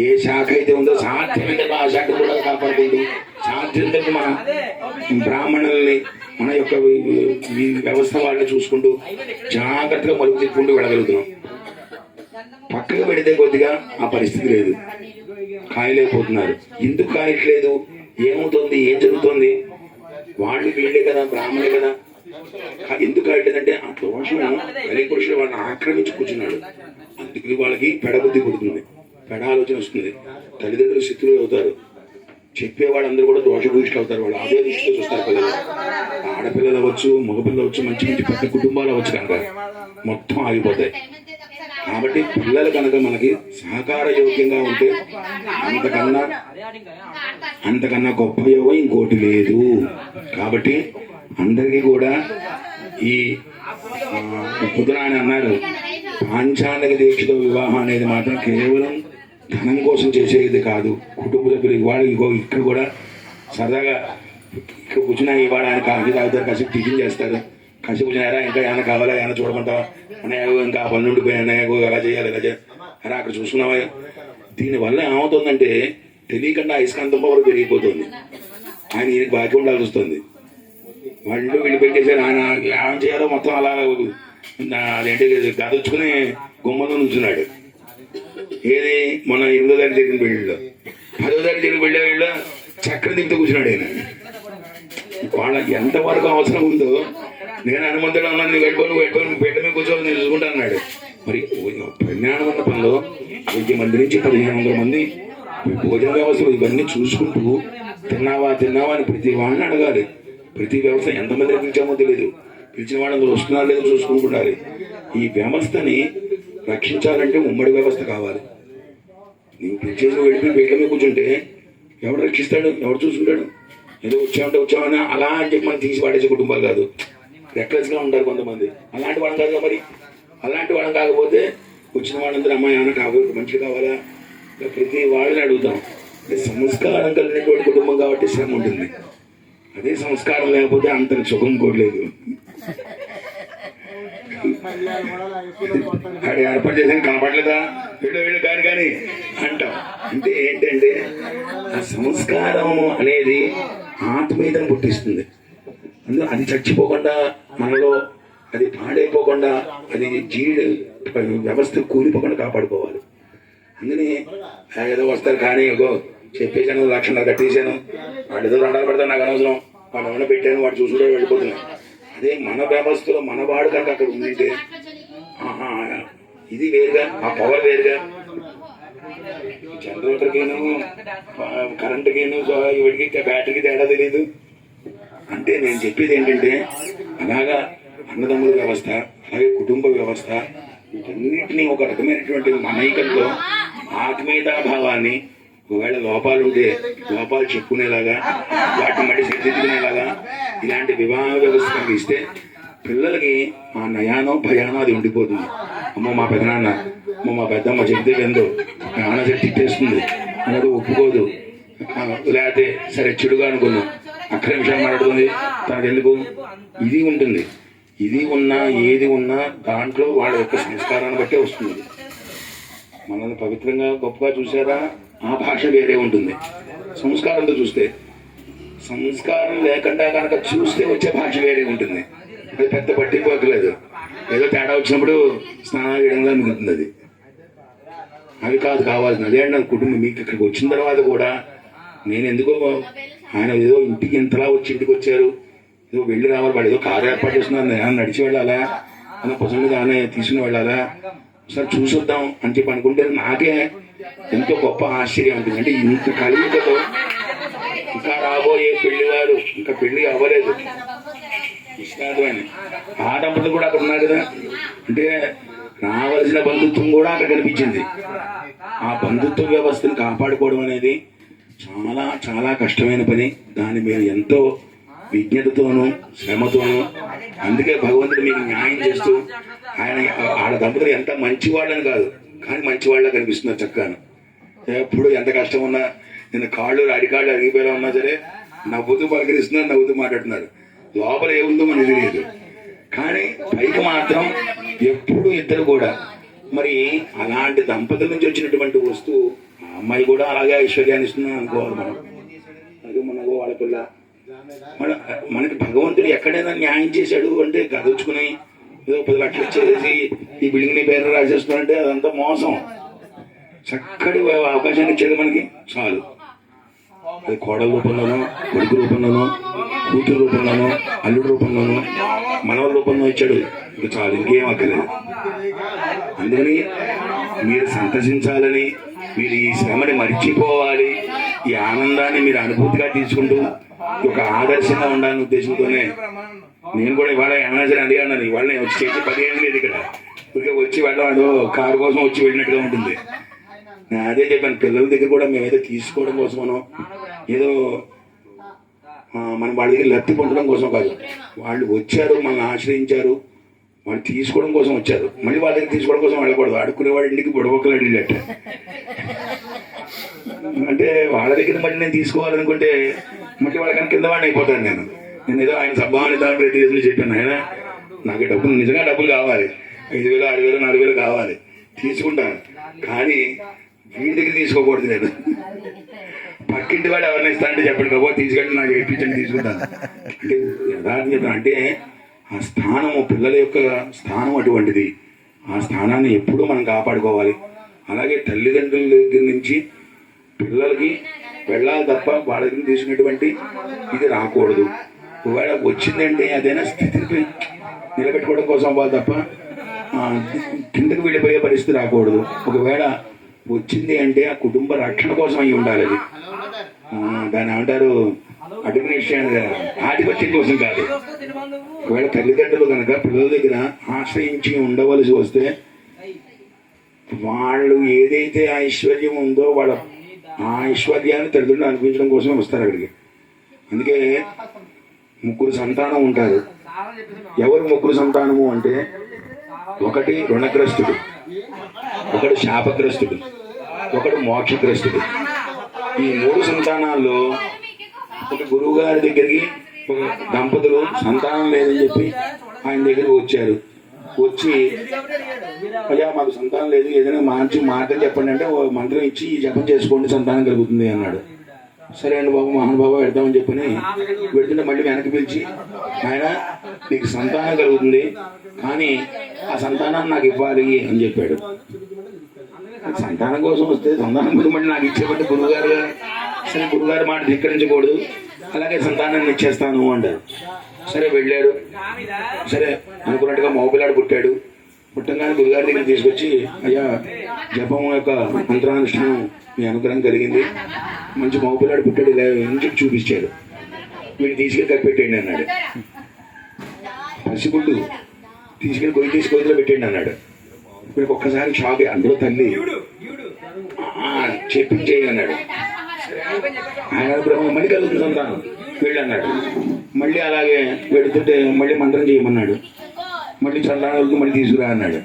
ఏ శాఖ అయితే ఉందో సాధ్యమైనంత ఆ శాఖ కూడా కాపాడుకుంటూ సాధ్యమైనంత మన బ్రాహ్మణుల్ని మన యొక్క ఈ వ్యవస్థ వాళ్ళని చూసుకుంటూ జాగ్రత్తగా మలుపు తిప్పుకుంటూ వెళ్ళగలుగుతున్నాం. పక్కకు పెడితే కొద్దిగా ఆ పరిస్థితి లేదు, కాయలేకపోతున్నారు. ఎందుకు కాయట్లేదు, ఏమవుతుంది, ఏం జరుగుతుంది, వాళ్ళు వీళ్ళే కదా, బ్రాహ్మణే కదా, ఎందుకు కాయట్లేదంటే ఆ దోషం కలిపురుషుడు వాళ్ళని ఆక్రమించి కూర్చున్నాడు. అందుకని వాళ్ళకి పెడబుద్ధి పుడుతుంది, పెడ ఆలోచన వస్తుంది, తల్లిదండ్రులు శత్రువులు అవుతారు, చెప్పేవాళ్ళందరూ కూడా దోషభూషులు అవుతారు. వాళ్ళు అదే దృష్టిలో చూస్తారు. పిల్లలు ఆడపిల్లలు అవ్వచ్చు, మగపిల్లలు అవ్వచ్చు, మంచి మంచి పెద్ద కుటుంబాలు అవ్వచ్చు, కనుక మొత్తం ఆగిపోతాయి. కాబట్టి పిల్లలు కనుక మనకి సహకార యోగ్యంగా ఉంటే అంతకన్నా గొప్ప యోగం ఇంకోటి లేదు. కాబట్టి అందరికీ కూడా ఈ పొద్దున ఆయన అన్నారు, పాంచాలిక దీక్షతో వివాహం అనేది మాత్రం కేవలం ధనం కోసం చేసేది కాదు. కుటుంబ సభ్యులు ఇవాళ ఇక్కడ కూడా సరదాగా ఇక్కడ కూర్చున్నా ఇవాళ ఆయన కాఫీ తాగుతారు, కాసేపు టిఫిన్ చేస్తారు, కాసేపు కూర్చున్నారా ఇంకా ఏమైనా కావాలా, ఏమైనా చూడమంటావా, అన్నయ్య ఇంకా ఆ పనులు ఉండిపోయి అన్నయ్య ఎలా చేయాలి ఎలా చేయాలి అరే అక్కడ చూసుకున్నావా. దీనివల్ల ఏమవుతుందంటే తెలియకుండా అయస్కాంతం పవర్ పెరిగిపోతుంది. ఆయన ఈయనకి బాకీ ఉండాల్సి వస్తుంది. వాళ్ళు వీళ్ళు పెట్టేశారు. ఆయన ఏం చేయాలో మొత్తం అలా అదేంటి గదొచ్చుకుని గుమ్మలో నుంచున్నాడు. ఏది మొన్న 8వ తారీఖు జరిగిన పెళ్ళిలో 10వ తారీఖు జరిగిన పెళ్ళిలో చక్రం దిగుతూ కూర్చున్నాడు ఆయన. వాళ్ళకి ఎంతవరకు అవసరం ఉందో నేను హనుమంతుడు అన్నాను, నువ్వు వెళ్ళిపోను పెట్ట మీద కూర్చోవాలి నేను చూసుకుంటా అన్నాడు. మరి ప్రజ్ఞాన మండపంలో 1000 మంది నుంచి 1500 మంది భోజన వ్యవస్థలు ఇవన్నీ చూసుకుంటూ తిన్నావా అని ప్రతి వాళ్ళని అడగాలి. ప్రతి వ్యవస్థ ఎంతమంది పిలిచామో తెలియదు, పిలిచిన వాళ్ళు అందరూ వస్తున్నారో లేదో చూసుకుంటుండాలి. ఈ వ్యవస్థని రక్షించాలంటే ఉమ్మడి వ్యవస్థ కావాలి. నువ్వు పిలిచేసి వెళ్ళిపోయి పేట్ల మీద కూర్చుంటే ఎవడు రక్షిస్తాడు, ఎవడు చూసుకుంటాడు? ఏదో వచ్చామని అలా అని చెప్పి మనం తీసి పడేసే కుటుంబాలు కాదు. రెక్లెస్గా ఉంటారు కొంతమంది. అలాంటి వాళ్ళం కాదు. మరి అలాంటి వాళ్ళం కాకపోతే వచ్చిన వాళ్ళందరూ అమ్మాయి ఏమైనా కావాలి, మంచిగా కావాలా, ప్రతి వాళ్ళని అడుగుతాం. సంస్కారం కలిగినటువంటి కుటుంబం కాబట్టి శ్రమ ఉంటుంది. అదే సంస్కారం లేకపోతే అంత సుఖం కోరలేదు. అది ఏర్పాటు చేసిన కనపడలేదా, వెళ్ళు కానీ అంటాం. అంటే ఏంటంటే ఆ సంస్కారం అనేది ఆత్మీయతను పుట్టిస్తుంది. అందులో అది చచ్చిపోకుండా మనలో అది పాడైపోకుండా అది వ్యవస్థ కూలిపోకుండా కాపాడుకోవాలి. అందుకని ఏదో వస్తారు కానీ చెప్పేసాను 1,00,000 కట్టేశాను, వాడు ఏదో 200 పెడతాను, నాకు అనవసరం, వాడు ఏమైనా పెట్టాను, వాడు చూసుకుంటే వెళ్ళిపోతున్నాను. అదే మన వ్యవస్థలో మన వాడు కనుక అక్కడ ఉందంటే ఇది వేరుగా, ఆ పవర్ వేరుగా. జనరేటర్కిను కరెంటుకిను ఇవిడికి బ్యాటరీకి తేడా తెలియదు. అంటే నేను చెప్పేది ఏంటంటే అలాగా అన్నదమ్ముల వ్యవస్థ, అలాగే కుటుంబ వ్యవస్థ, వీటన్నిటినీ ఒక రకమైనటువంటి మనైకంతో ఆత్మీయతా భావాన్ని, ఒకవేళ లోపాలు ఉంటే లోపాలు చెప్పుకునేలాగా, వాటిని మళ్ళీ సరిదిద్దుకునేలాగా ఇలాంటి వివాహ వ్యవస్థ ఇస్తే పిల్లలకి ఆ నయానో భయానో అది ఉండిపోతుంది. అమ్మో మా పెదనాన్న, అమ్మో మా పెద్దమ్మ చెప్తే వెందో, నాన్న చెప్తే తిట్టేస్తుంది, అన్నది ఒప్పుకోదు, లేకపోతే సరే చెడుగా అనుకున్నాం, అక్కడ విషయం మాట్లాడుతుంది, తనకు ఎందుకు, ఇది ఉంటుంది. ఇది ఉన్నా ఏది ఉన్నా దాంట్లో వాళ్ళ యొక్క సంస్కారాన్ని బట్టే వస్తుంది. మనల్ని పవిత్రంగా గొప్పగా చూసారా, ఆ భాష వేరే ఉంటుంది. సంస్కారంతో చూస్తే, సంస్కారం లేకుండా కనుక చూస్తే వచ్చే భాష వేరే ఉంటుంది. అది పెద్ద పట్టిపోకలేదు, ఏదో తేడా వచ్చినప్పుడు స్నానం చేయడంగా మిగులుతుంది. అది కాదు కావాల్సింది. అదే అండి కుటుంబం. మీకు ఇక్కడికి వచ్చిన తర్వాత కూడా నేను ఎందుకో ఆయన ఏదో ఇంటికి ఇంతలా వచ్చి ఇంటికి వచ్చారు, ఏదో వెళ్ళి రావాలి, వాడు ఏదో కారు ఏర్పాటు చేస్తున్నారు, నేను నడిచి వెళ్ళాలా, అన్న పుస్తకం మీద ఆయన తీసుకుని వెళ్ళాలా, ఒకసారి చూసొద్దాం అని చెప్పి అనుకుంటే నాకే ఎంతో గొప్ప ఆశ్చర్యం ఉంటుంది. అంటే ఇంత కలియుగతో ఇంకా రాబోయే పెళ్లివారు, ఇంకా పెళ్లి అవ్వలేదు విశ్రాంతమైన ఆ దంపతులు కూడా అక్కడ ఉన్నారు కదా. అంటే రావలసిన బంధుత్వం కూడా అక్కడ కనిపించింది. ఆ బంధుత్వ వ్యవస్థను కాపాడుకోవడం అనేది చాలా చాలా కష్టమైన పని. దాన్ని మీరు ఎంతో విజ్ఞతతోనూ శ్రమతోనూ, అందుకే భగవంతుడు మీకు న్యాయం చేస్తూ ఆయన ఆడ దంపతులు ఎంత మంచివాళ్ళని కాదు కానీ మంచివాళ్ళ కనిపిస్తున్నారు చక్కగా. ఎప్పుడు ఎంత కష్టం ఉన్నా, నేను కాళ్ళు అడికాళ్ళు అరిగిపోయేలా ఉన్నా సరే నవ్వుతూ పలకరిస్తున్నారు, నవ్వుతూ మాట్లాడుతున్నారు. లోపల ఏముందో మనకు తెలియదు కానీ పైకి మాత్రం ఎప్పుడు ఇద్దరు కూడా. మరి అలాంటి దంపతుల నుంచి వచ్చినటువంటి వస్తువు ఆ అమ్మాయి కూడా అలాగే ఐశ్వర్యాన్ని ఇస్తుందని అనుకోవాలి మనం. అలాగే మనకు వాళ్ళపిల్ల మనకి భగవంతుడు ఎక్కడైనా న్యాయం చేశాడు అంటే గదొచ్చుకుని ఏదో 10 లక్షలు ఇచ్చేసి ఈ బిల్డింగ్ ని పేరు రాసేస్తున్నారంటే అదంతా మోసం. చక్కటి అవకాశాన్ని ఇచ్చాడు మనకి, చాలు. అది కోడల రూపంలోనో, కొడుకు రూపంలోనో, కూతురు రూపంలోనో, అల్లుడు రూపంలోనో, మనవల రూపంలో ఇచ్చాడు. ఇంకా చాలు, ఇంకేం అక్కర్లేదు. అందుకని మీరు సంతసించాలని, మీరు ఈ శ్రమని మర్చిపోవాలి, ఈ ఆనందాన్ని మీరు అనుభూతిగా తీసుకుంటూ ఒక ఆదర్శంగా ఉండాలనే ఉద్దేశంతోనే నేను కూడా ఇవాళ ఏమైనా సరే అడిగాను. ఇవాళ నేను వచ్చి చేసి 10 ఏళ్ళు లేదు ఇక్కడ, ఇక వచ్చి వెళ్ళడం కారు కోసం వచ్చి వెళ్ళినట్టుగా ఉంటుంది. నేను అదే చెప్పాను, పిల్లల దగ్గర కూడా మేమైతే తీసుకోవడం కోసమనో ఏదో మనం వాళ్ళ దగ్గర లబ్ధి పొందడం కోసం కాదు. వాళ్ళు వచ్చారు, మనల్ని ఆశ్రయించారు, వాళ్ళు తీసుకోవడం కోసం వచ్చారు. మళ్ళీ వాళ్ళ దగ్గర తీసుకోవడం కోసం వెళ్ళకూడదు. అడుక్కునే వాడి ఇంటికి బుడబొక్కలు అడిగినట్ట. అంటే వాళ్ళ దగ్గర మళ్ళీ నేను తీసుకోవాలనుకుంటే మళ్ళీ వాళ్ళకన్నా కింద వాడిని అయిపోతాను. నేను ఏదో ఆయన సభానిదాన్ని ప్రతి రోజులు చెప్పాను, ఆయన నాకు డబ్బులు నిజంగా డబ్బులు కావాలి, 5,000 6,000 4,000 కావాలి, తీసుకుంటాను. కానీ వీడి దగ్గర తీసుకోకూడదు నేను. పక్కింటి వాడు ఎవరిని ఇస్తా అంటే చెప్పండి బాబు తీసుకెళ్ళి నాకు ఏడ్పించండి తీసుకుంటాను అంటే యథార్థం చెప్తాను. అంటే ఆ స్థానము పిల్లల యొక్క స్థానం అటువంటిది. ఆ స్థానాన్ని ఎప్పుడూ మనం కాపాడుకోవాలి. అలాగే తల్లిదండ్రుల దగ్గర నుంచి పిల్లలకి వెళ్ళాలి తప్ప వాళ్ళ దగ్గర తీసుకున్నటువంటి ఇది రాకూడదు. ఒకవేళ వచ్చిందంటే అదైనా స్థితిని నిలబెట్టుకోవడం కోసం అవ్వాలి తప్ప కిందకు వెళ్ళిపోయే పరిస్థితి రాకూడదు. ఒకవేళ వచ్చింది అంటే ఆ కుటుంబ రక్షణ కోసం అయి ఉండాలి. అది దాని ఏమంటారు అడ్మినిస్ట్రేషన్ ఆధిపత్యం కోసం కాదు. ఒకవేళ తల్లిదండ్రులు కనుక పిల్లల దగ్గర ఆశ్రయించి ఉండవలసి వస్తే వాళ్ళు ఏదైతే ఐశ్వర్యం ఉందో వాళ్ళ ఆ ఐశ్వర్యాన్ని తల్లిదండ్రులు అనిపించడం కోసమే వస్తారు అక్కడికి. అందుకే ముగ్గురు సంతానం ఉంటారు. ఎవరు ముగ్గురు సంతానము అంటే ఒకటి రుణగ్రస్తుడు, ఒకడు శాపగ్రస్తుడు, ఒకడు మోక్షగ్రస్తుడు. ఈ మూడు సంతానాల్లో ఒక గురువు గారి దగ్గరికి ఒక దంపతులు సంతానం లేదని చెప్పి ఆయన దగ్గరికి వచ్చారు. వచ్చి అయ్యా మాకు సంతానం లేదు, ఏదైనా మంచి మార్గం చెప్పండి అంటే ఓ మంత్రం ఇచ్చి ఈ జపం చేసుకోండి సంతానం కలుగుతుంది అన్నాడు. సరే అండి బాబు మహానుబాబు వెళ్దామని చెప్పని వెళ్తుంటే మళ్ళీ వెనక్కి పిలిచి ఆయన నీకు సంతానం కలుగుతుంది కానీ ఆ సంతానాన్ని నాకు ఇవ్వాలి అని చెప్పాడు. సంతానం కోసం వస్తే సంతానం కూడా మళ్ళీ నాకు ఇచ్చేబట్టి గురువుగారు సరే గురువుగారు మాట ధిక్కరించకూడదు, అలాగే సంతానాన్ని ఇచ్చేస్తాను అంటారు. సరే వెళ్ళారు. సరే అనుకున్నట్టుగా మగపిల్లాడు పుట్టాడు. పుట్టంగానే గురుగారి దగ్గర తీసుకొచ్చి అయ్యా జపం యొక్క మంత్రానుష్ఠానం మీ అనుగ్రహం కలిగింది, మంచి మగపిల్లాడు పుట్టాడు ఇలా ఇంటికి చూపించాడు. వీడు తీసుకెళ్ళి కప్పెట్టండి అన్నాడు. పసిగుడ్డు తీసుకెళ్ళి గొయ్యి తీసి గొయ్యిలో పెట్టండి అన్నాడు. వీడికి ఒక్కసారి షాక్. అందులో తల్లి చెప్పించేయి అన్నాడు. ఆయన అనుగ్రహం మళ్ళీ కలుగుతుంది సంతానం వీళ్ళు అన్నాడు. మళ్ళీ అలాగే వెళుతుంటే మళ్ళీ మంత్రం చేయమన్నాడు. మళ్ళీ సంతానాలకు మళ్ళీ తీసుకురా అన్నాడు.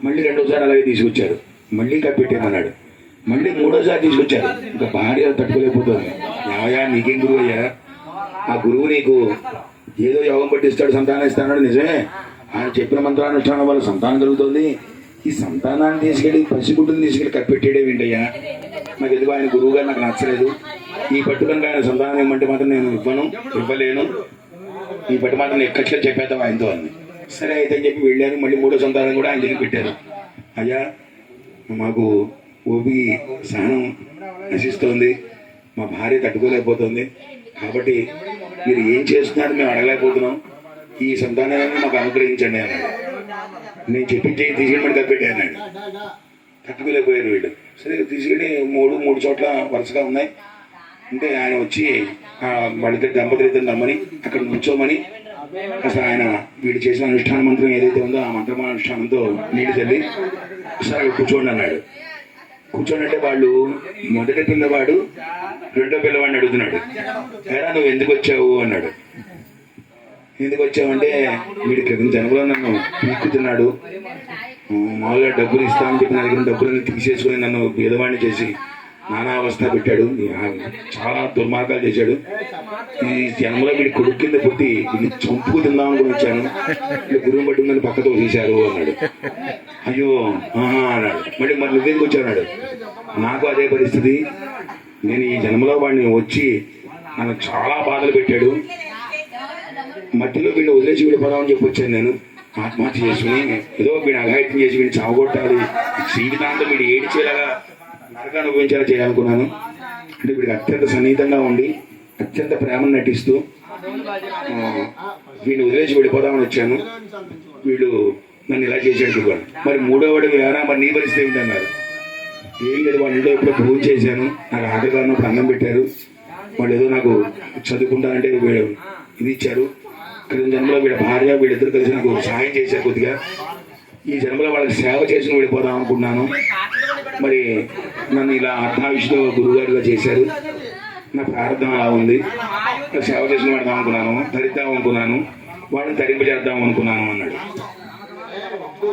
మళ్ళీ రెండోసారి అలాగే తీసుకొచ్చారు. మళ్ళీ కప్పెట్టేమన్నాడు. మళ్ళీ మూడోసారి తీసుకొచ్చారు. ఇంకా భార్య తట్టుకోలేకపోతుంది. యావయా నీకేం గురువు అయ్యా, ఆ గురువు నీకు ఏదో యోగం పట్టిస్తాడు సంతానం ఇస్తాడు నిజమే, ఆయన చెప్పిన మంత్రానుష్ఠానం వల్ల సంతానం కలుగుతుంది. ఈ సంతానాన్ని తీసుకెళ్ళి పసిగుడ్డుని తీసుకెళ్ళి కప్పెట్టేడే ఏంటయ్యా, నాకు ఎందుకు ఆయన గురువు గారు నాకు నచ్చలేదు, ఈ పట్టుకనుక ఆయన సంతానం ఏమంటే మాత్రం నేను ఇవ్వలేను, ఈ పట్టు మాత్రం ఎక్కట్లేదు చెప్పేద్దాం ఆయనతో అని. సరే అయితే అని చెప్పి వెళ్ళాను. మళ్ళీ మూడో సంతానం కూడా ఆయన దగ్గర పెట్టారు. అయ్యా మాకు ఓపికి సహనం నశిస్తోంది, మా భార్య తట్టుకోలేకపోతుంది, కాబట్టి మీరు ఏం చేస్తున్నారు మేము అడగలేకపోతున్నాం, ఈ సంతానాన్ని మాకు అనుగ్రహించండి అన్నాడు. నేను చెప్పించి తీసుకెళ్ళి కప్పెట్టాను అన్నాడు. తట్టుకోలేకపోయారు వీళ్ళు. సరే తీసుకెళ్ళి మూడు చోట్ల వరుసగా ఉన్నాయి. అంటే ఆయన వచ్చి వాళ్ళిద్దరు దంపతులు రమ్మని అక్కడ నుంచోమని అసలు ఆయన వీడు చేసిన అనుష్ఠాన మంత్రం ఏదైతే ఉందో ఆ మంత్రమానుష్ఠానంతో నీళ్ళు తల్లి సరే కూర్చోండి అన్నాడు. కూర్చోండి అంటే వాళ్ళు మొదటి పిల్లవాడు రెండో పిల్లవాడిని అడుగుతున్నాడు, ఎరా నువ్వు ఎందుకు వచ్చావు అన్నాడు. ఎందుకు వచ్చావంటే వీడి క్రితం జన్మలో నన్ను పీక్కుతున్నాడు, మామూలుగా డబ్బులు ఇస్తామని చెప్పి నా దగ్గర డబ్బులను తీసేసుకుని నన్ను భేదవాణ్ణి చేసి నానా అవస్థ పెట్టాడు, చాలా దుర్మార్గాలు చేశాడు. ఈ జన్మలో వీడి కొడుకు కింద పుట్టి వీడిని చంపుకు తిందామని వచ్చాను, వీడి గురువు పట్టిందని పక్కతో తీశారు అన్నాడు. అయ్యో ఆహా అన్నాడు. మరి నువ్వెందుకు వచ్చావు అన్నాడు. నాకు అదే పరిస్థితి, నేను ఈ జన్మలో వాడిని వచ్చి నన్ను చాలా బాధలు పెట్టాడు, మట్టిలో వీడిని వదిలేసి వెళ్ళిపోదామని చెప్పి వచ్చాను. నేను ఆత్మహత్య చేసుకుని ఏదో వీడిని అఘాయిత్యం చేసి వీడిని చావగొట్టాలి, జీవితాంతం వీడు ఏడిచేలాగా నరక అనుభవించేలా చేయాలనుకున్నాను. అంటే వీడికి అత్యంత సన్నిహితంగా ఉండి అత్యంత ప్రేమను నటిస్తూ వీడిని వదిలేసి వెళ్ళిపోదామని వచ్చాను, వీడు నన్ను ఇలా చేసాడు. మరి మూడోవాడు వేరా మరి నీ పరిస్థితి ఏంటన్నారు. ఏం లేదు, వాళ్ళ ఇంట్లో ఎప్పుడో భోజనం చేశాను, నాకు ఆకలిగా ఉన్నప్పుడు అన్నం పెట్టారు, వాళ్ళు ఏదో నాకు చదువుకుంటానంటే ఇది ఇచ్చారు. క్రితం జన్మలో వీళ్ళ భార్య వీళ్ళిద్దరు కలిసి నాకు సహాయం చేశారు కొద్దిగా, ఈ జన్మలో వాళ్ళకి సేవ చేసుకుని వెళ్ళిపోదాం అనుకున్నాను. మరి నన్ను ఇలా అర్ధావిషితో గురువుగారిగా చేశారు, నా ప్రారంభం అలా ఉంది, సేవ చేసుకుని పెడదాం అనుకున్నాను, ధరిద్దాం అనుకున్నాను, వాళ్ళని తరింపజేద్దాం అనుకున్నాను అన్నాడు.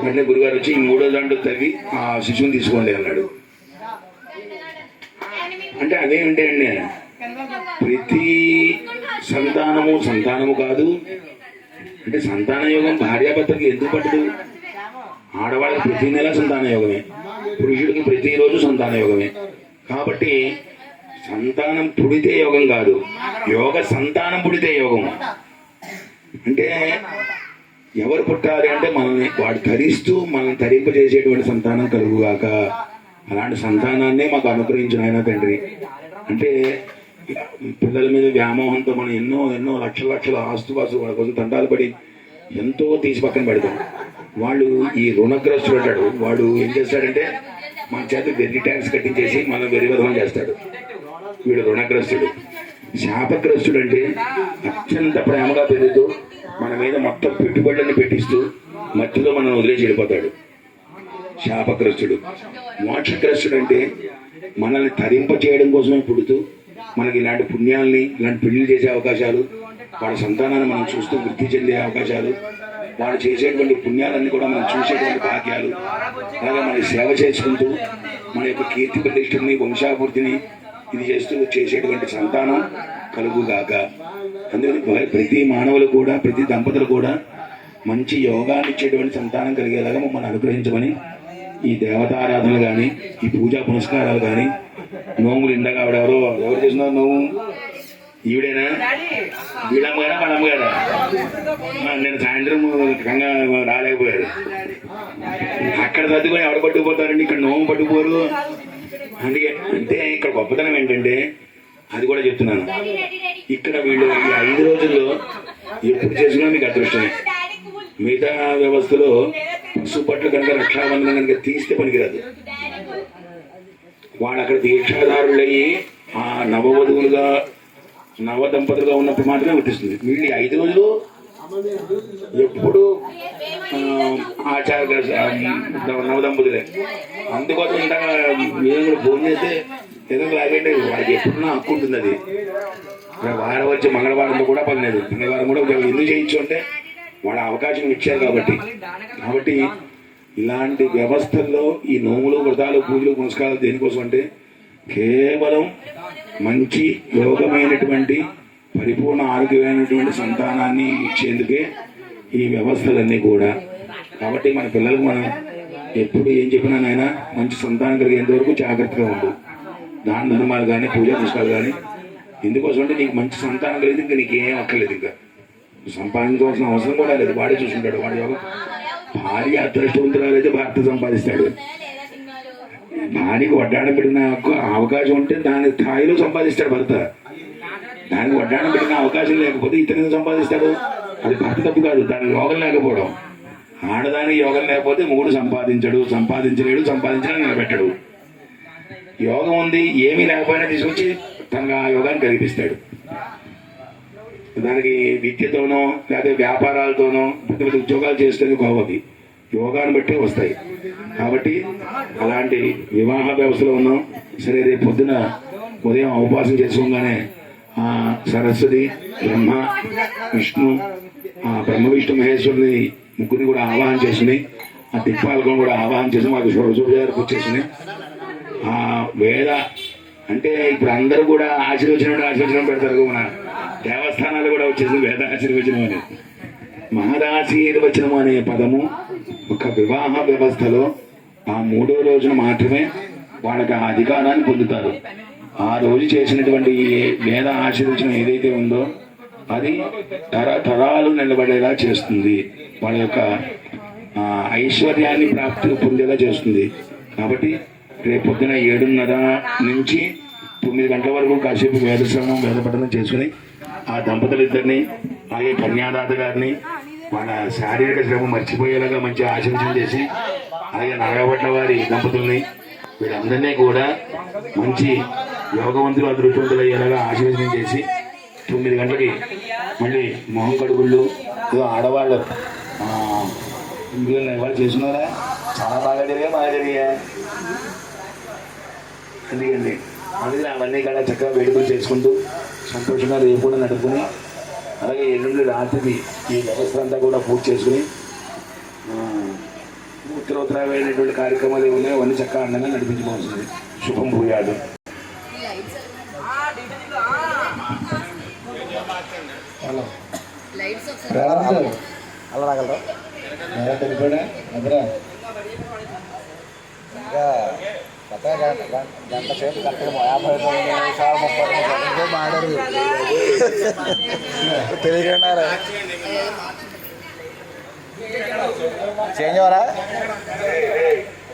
వెంటనే గురుగారు వచ్చి ఈ మూడో దాంట్లో తవ్వి ఆ శిశువుని తీసుకోండి అన్నాడు. అంటే అదేమిటి అండి, ప్రతి సంతానము కాదు అంటే సంతాన యోగం భార్యాభర్తకి ఎందుకు పట్టదు, ఆడవాళ్ళకి ప్రతి నెల సంతాన యోగమే. పురుషుడికి ప్రతిరోజు సంతాన యోగమే. కాబట్టి సంతానం పుడితే యోగం కాదు, యోగ సంతానం పుడితే యోగం. అంటే ఎవరు పుట్టాలి అంటే మనల్ని వాడు ధరిస్తూ మనల్ని ధరింపజేసేటువంటి సంతానం కలుగుగాక. అలాంటి సంతానాన్నే మాకు అనుగ్రహించిన ఆయన తండ్రి. అంటే పిల్లల మీద వ్యామోహంతో మనం ఎన్నో ఎన్నో లక్షల ఆస్తుపాస్తులు వాళ్ళ కోసం తంటాలు పడి ఎంతో తీసి పక్కన పెడతాం. వాళ్ళు ఈ రుణగ్రస్తుడు అంటాడు. వాడు ఏం చేస్తాడంటే మన చేత వెర్రి ట్యాక్స్ కట్టించేసి మనం వెర్రి విధం చేస్తాడు. వీడు రుణగ్రస్తుడు. శాపగ్రస్తుడు అంటే అత్యంత ప్రేమగా పెరుగుతూ మన మీద మొత్తం పెట్టుబడులను పెట్టిస్తూ మధ్యలో మనం వదిలేసి వెళ్ళిపోతాడు శాపగ్రస్తుడు. మోక్షగ్రస్తుడు అంటే మనల్ని తరింప చేయడం కోసమే పుడుతూ మనకి ఇలాంటి పుణ్యాలని, ఇలాంటి పెళ్లి చేసే అవకాశాలు, వాడి సంతానాన్ని మనం చూస్తూ వృద్ధి చెందే అవకాశాలు, వాడు చేసేటువంటి పుణ్యాలన్నీ కూడా మనం చూసేటువంటి భాగ్యాలు, అలాగే మన సేవ చేసుకుంటూ మన యొక్క కీర్తి ప్రతిష్టని, వంశాభివృద్ధిని ఇది చేస్తూ చేసేటువంటి సంతానం కలుగుగాక. అందుకని ప్రతి మానవులు కూడా, ప్రతి దంపతులు కూడా మంచి యోగాన్ని ఇచ్చేటువంటి సంతానం కలిగేలాగా మమ్మల్ని అనుగ్రహించమని ఈ దేవతారాధనలు కానీ, ఈ పూజా పునస్కారాలు కానీ, నోములు ఇందాక ఆవిడెవరో ఎవరు చేసినారు నోము? ఈవిడేనా? వీళ్ళమ్మగారా వాళ్ళమ్మగారా? నేను సాయంత్రం కంగా రాలేకపోయారు. అక్కడ సర్దుకొని ఎవరు పట్టుకుపోతారండి, ఇక్కడ నోము పట్టుకుపోరు. అందుకే అంటే ఇక్కడ గొప్పతనం ఏంటంటే అది కూడా చెప్తున్నాను. ఇక్కడ వీళ్ళు ఈ 5 రోజుల్లో ఎప్పుడు చేసుకున్నా మీకు అదృష్టమే. మిగతా వ్యవస్థలో పసుపట్లు కనుక రక్షాబంధనం కనుక తీస్తే పనికిరాదు. వాళ్ళు అక్కడ దీక్షాదారులయ్యి ఆ నవవధువులుగా నవదంపతులుగా ఉన్నప్పుడు మాత్రమే వర్తిస్తుంది. వీళ్ళు 5 రోజులు ఎప్పుడు ఆచార నవదంపతులే. అందుకోసం ఇంతగా మేము కూడా ఫోన్ చేస్తే ఎందుకు లాగండి, వాళ్ళకి ఎప్పుడున్నా హక్కు ఉంటుంది. అది వారం వచ్చి మంగళవారంలో కూడా పని లేదు. మంగళవారం కూడా ఎందుకు చేయించు అంటే వాళ్ళ అవకాశం ఇచ్చారు కాబట్టి ఇలాంటి వ్యవస్థల్లో ఈ నోములు, వ్రతాలు, పూజలు, పునస్కారాలు దేనికోసం అంటే కేవలం మంచి యోగమైనటువంటి పరిపూర్ణ ఆరోగ్యమైనటువంటి సంతానాన్ని ఇచ్చేందుకే ఈ వ్యవస్థలన్నీ కూడా. కాబట్టి మన పిల్లలకు మనం ఎప్పుడు ఏం చెప్పినా నాయన మంచి సంతానం కలిగేంత వరకు జాగ్రత్తగా ఉండు. దాన ధర్మాలు కానీ, పూజా పుస్తకాలు కానీ. ఎందుకోసం అంటే నీకు మంచి సంతానం కలిగితే ఇంకా నీకేం అక్కర్లేదు, ఇంకా సంపాదించవలసిన అవసరం కూడా లేదు. వాడే చూసుకుంటాడు. వాడి యోగం. భార్య అదృష్టవంతురాలు అయితే భర్త సంపాదిస్తాడు. భార్యకు వడ్డాణం పెట్టిన అవకాశం ఉంటే దాని స్థాయిలో సంపాదిస్తాడు భర్త. దానికి వడ్డాణం పెట్టిన అవకాశం లేకపోతే ఇతను సంపాదిస్తాడు. అది భర్త తప్పు కాదు, దానికి యోగం లేకపోవడం. ఆడదానికి యోగం లేకపోతే మూడు సంపాదించలేడు, సంపాదించడం నిలబెట్టడు. యోగం ఉంది, ఏమీ లేకపోయినా తీసుకొచ్చి తనకు ఆ యోగాన్ని కల్పిస్తాడు. దానికి విద్యతోనో లేకపోతే వ్యాపారాలతోనో పెద్ద పెద్ద ఉద్యోగాలు చేస్తే కోవది యోగాన్ని బట్టి వస్తాయి. కాబట్టి అలాంటి వివాహ వ్యవస్థలో ఉన్నాం. సరే, రేపు పొద్దున ఉదయం ఉపవాసం చేసుకోగానే సరస్వతి, బ్రహ్మ, విష్ణు, బ్రహ్మ విష్ణు మహేశ్వరుని ముగ్గురిని కూడా ఆవాహన చేసుకుని, ఆ దిక్పాలకులను కూడా ఆవాహన చేసి మాకు సూర్యగారికి వచ్చేసింది. వేద అంటే ఇప్పుడు అందరూ కూడా ఆశీర్వచనం పెడతారు. మన దేవస్థానాలు కూడా వచ్చేసింది వేద ఆశీర్వచనం అని. మహదాశీర్వచనం అనే పదము ఒక వివాహ వ్యవస్థలో ఆ 3వ రోజున మాత్రమే వాళ్ళకి ఆ అధికారాన్ని పొందుతారు. ఆ రోజు చేసినటువంటి వేద ఆశీర్వచనం ఏదైతే ఉందో అది తరాలు నిలబడేలా చేస్తుంది. వాళ్ళ యొక్క ఐశ్వర్యాన్ని ప్రాప్తి పొందేలా చేస్తుంది. కాబట్టి రేపు పొద్దున 7:30 నుంచి 9 గంటల వరకు కాసేపు వేదశ్రమం, వేద పఠనం చేసుకుని ఆ దంపతులిద్దరిని, అలాగే కన్యాదాత గారిని వాళ్ళ శారీరక శ్రమ మర్చిపోయేలాగా మంచి ఆశీర్వచనం చేసి, అలాగే నాగభట్ల వారి దంపతుల్ని వీళ్ళందరినీ కూడా మంచి యోగవంతులు, అదృష్టవంతులు అయ్యేలాగా ఆశీర్వచనం చేసి 9 గంటలకి మళ్ళీ మొహం కడుగుళ్ళు ఆడవాళ్ళు ఇంట్లో వాళ్ళు చేసుకున్నారా? చాలా బాగా జరిగా ఎందుకండి. అందుకని అవన్నీ కూడా చక్కగా వేడుకలు చేసుకుంటూ సంతోషంగా రేపు కూడా నడుపుకుని, అలాగే ఎల్లుండి రాత్రికి ఈ వ్యవస్థ అంతా కూడా పూర్తి చేసుకుని ఉత్తరోత్తరమైనటువంటి కార్యక్రమాలు ఏమున్నాయో అవన్నీ చక్కగా అందంగా నడిపించుకోవాల్సింది. శుభం భూయాలు. అలా రాగలరా? ఇంకా కొత్తగా గంట సేపు కరెక్ట్గా 59 నిమిషాలు 30 నిమిషాలు మాట్లాడు తెలియకున్నారా చేంజ్ అవరా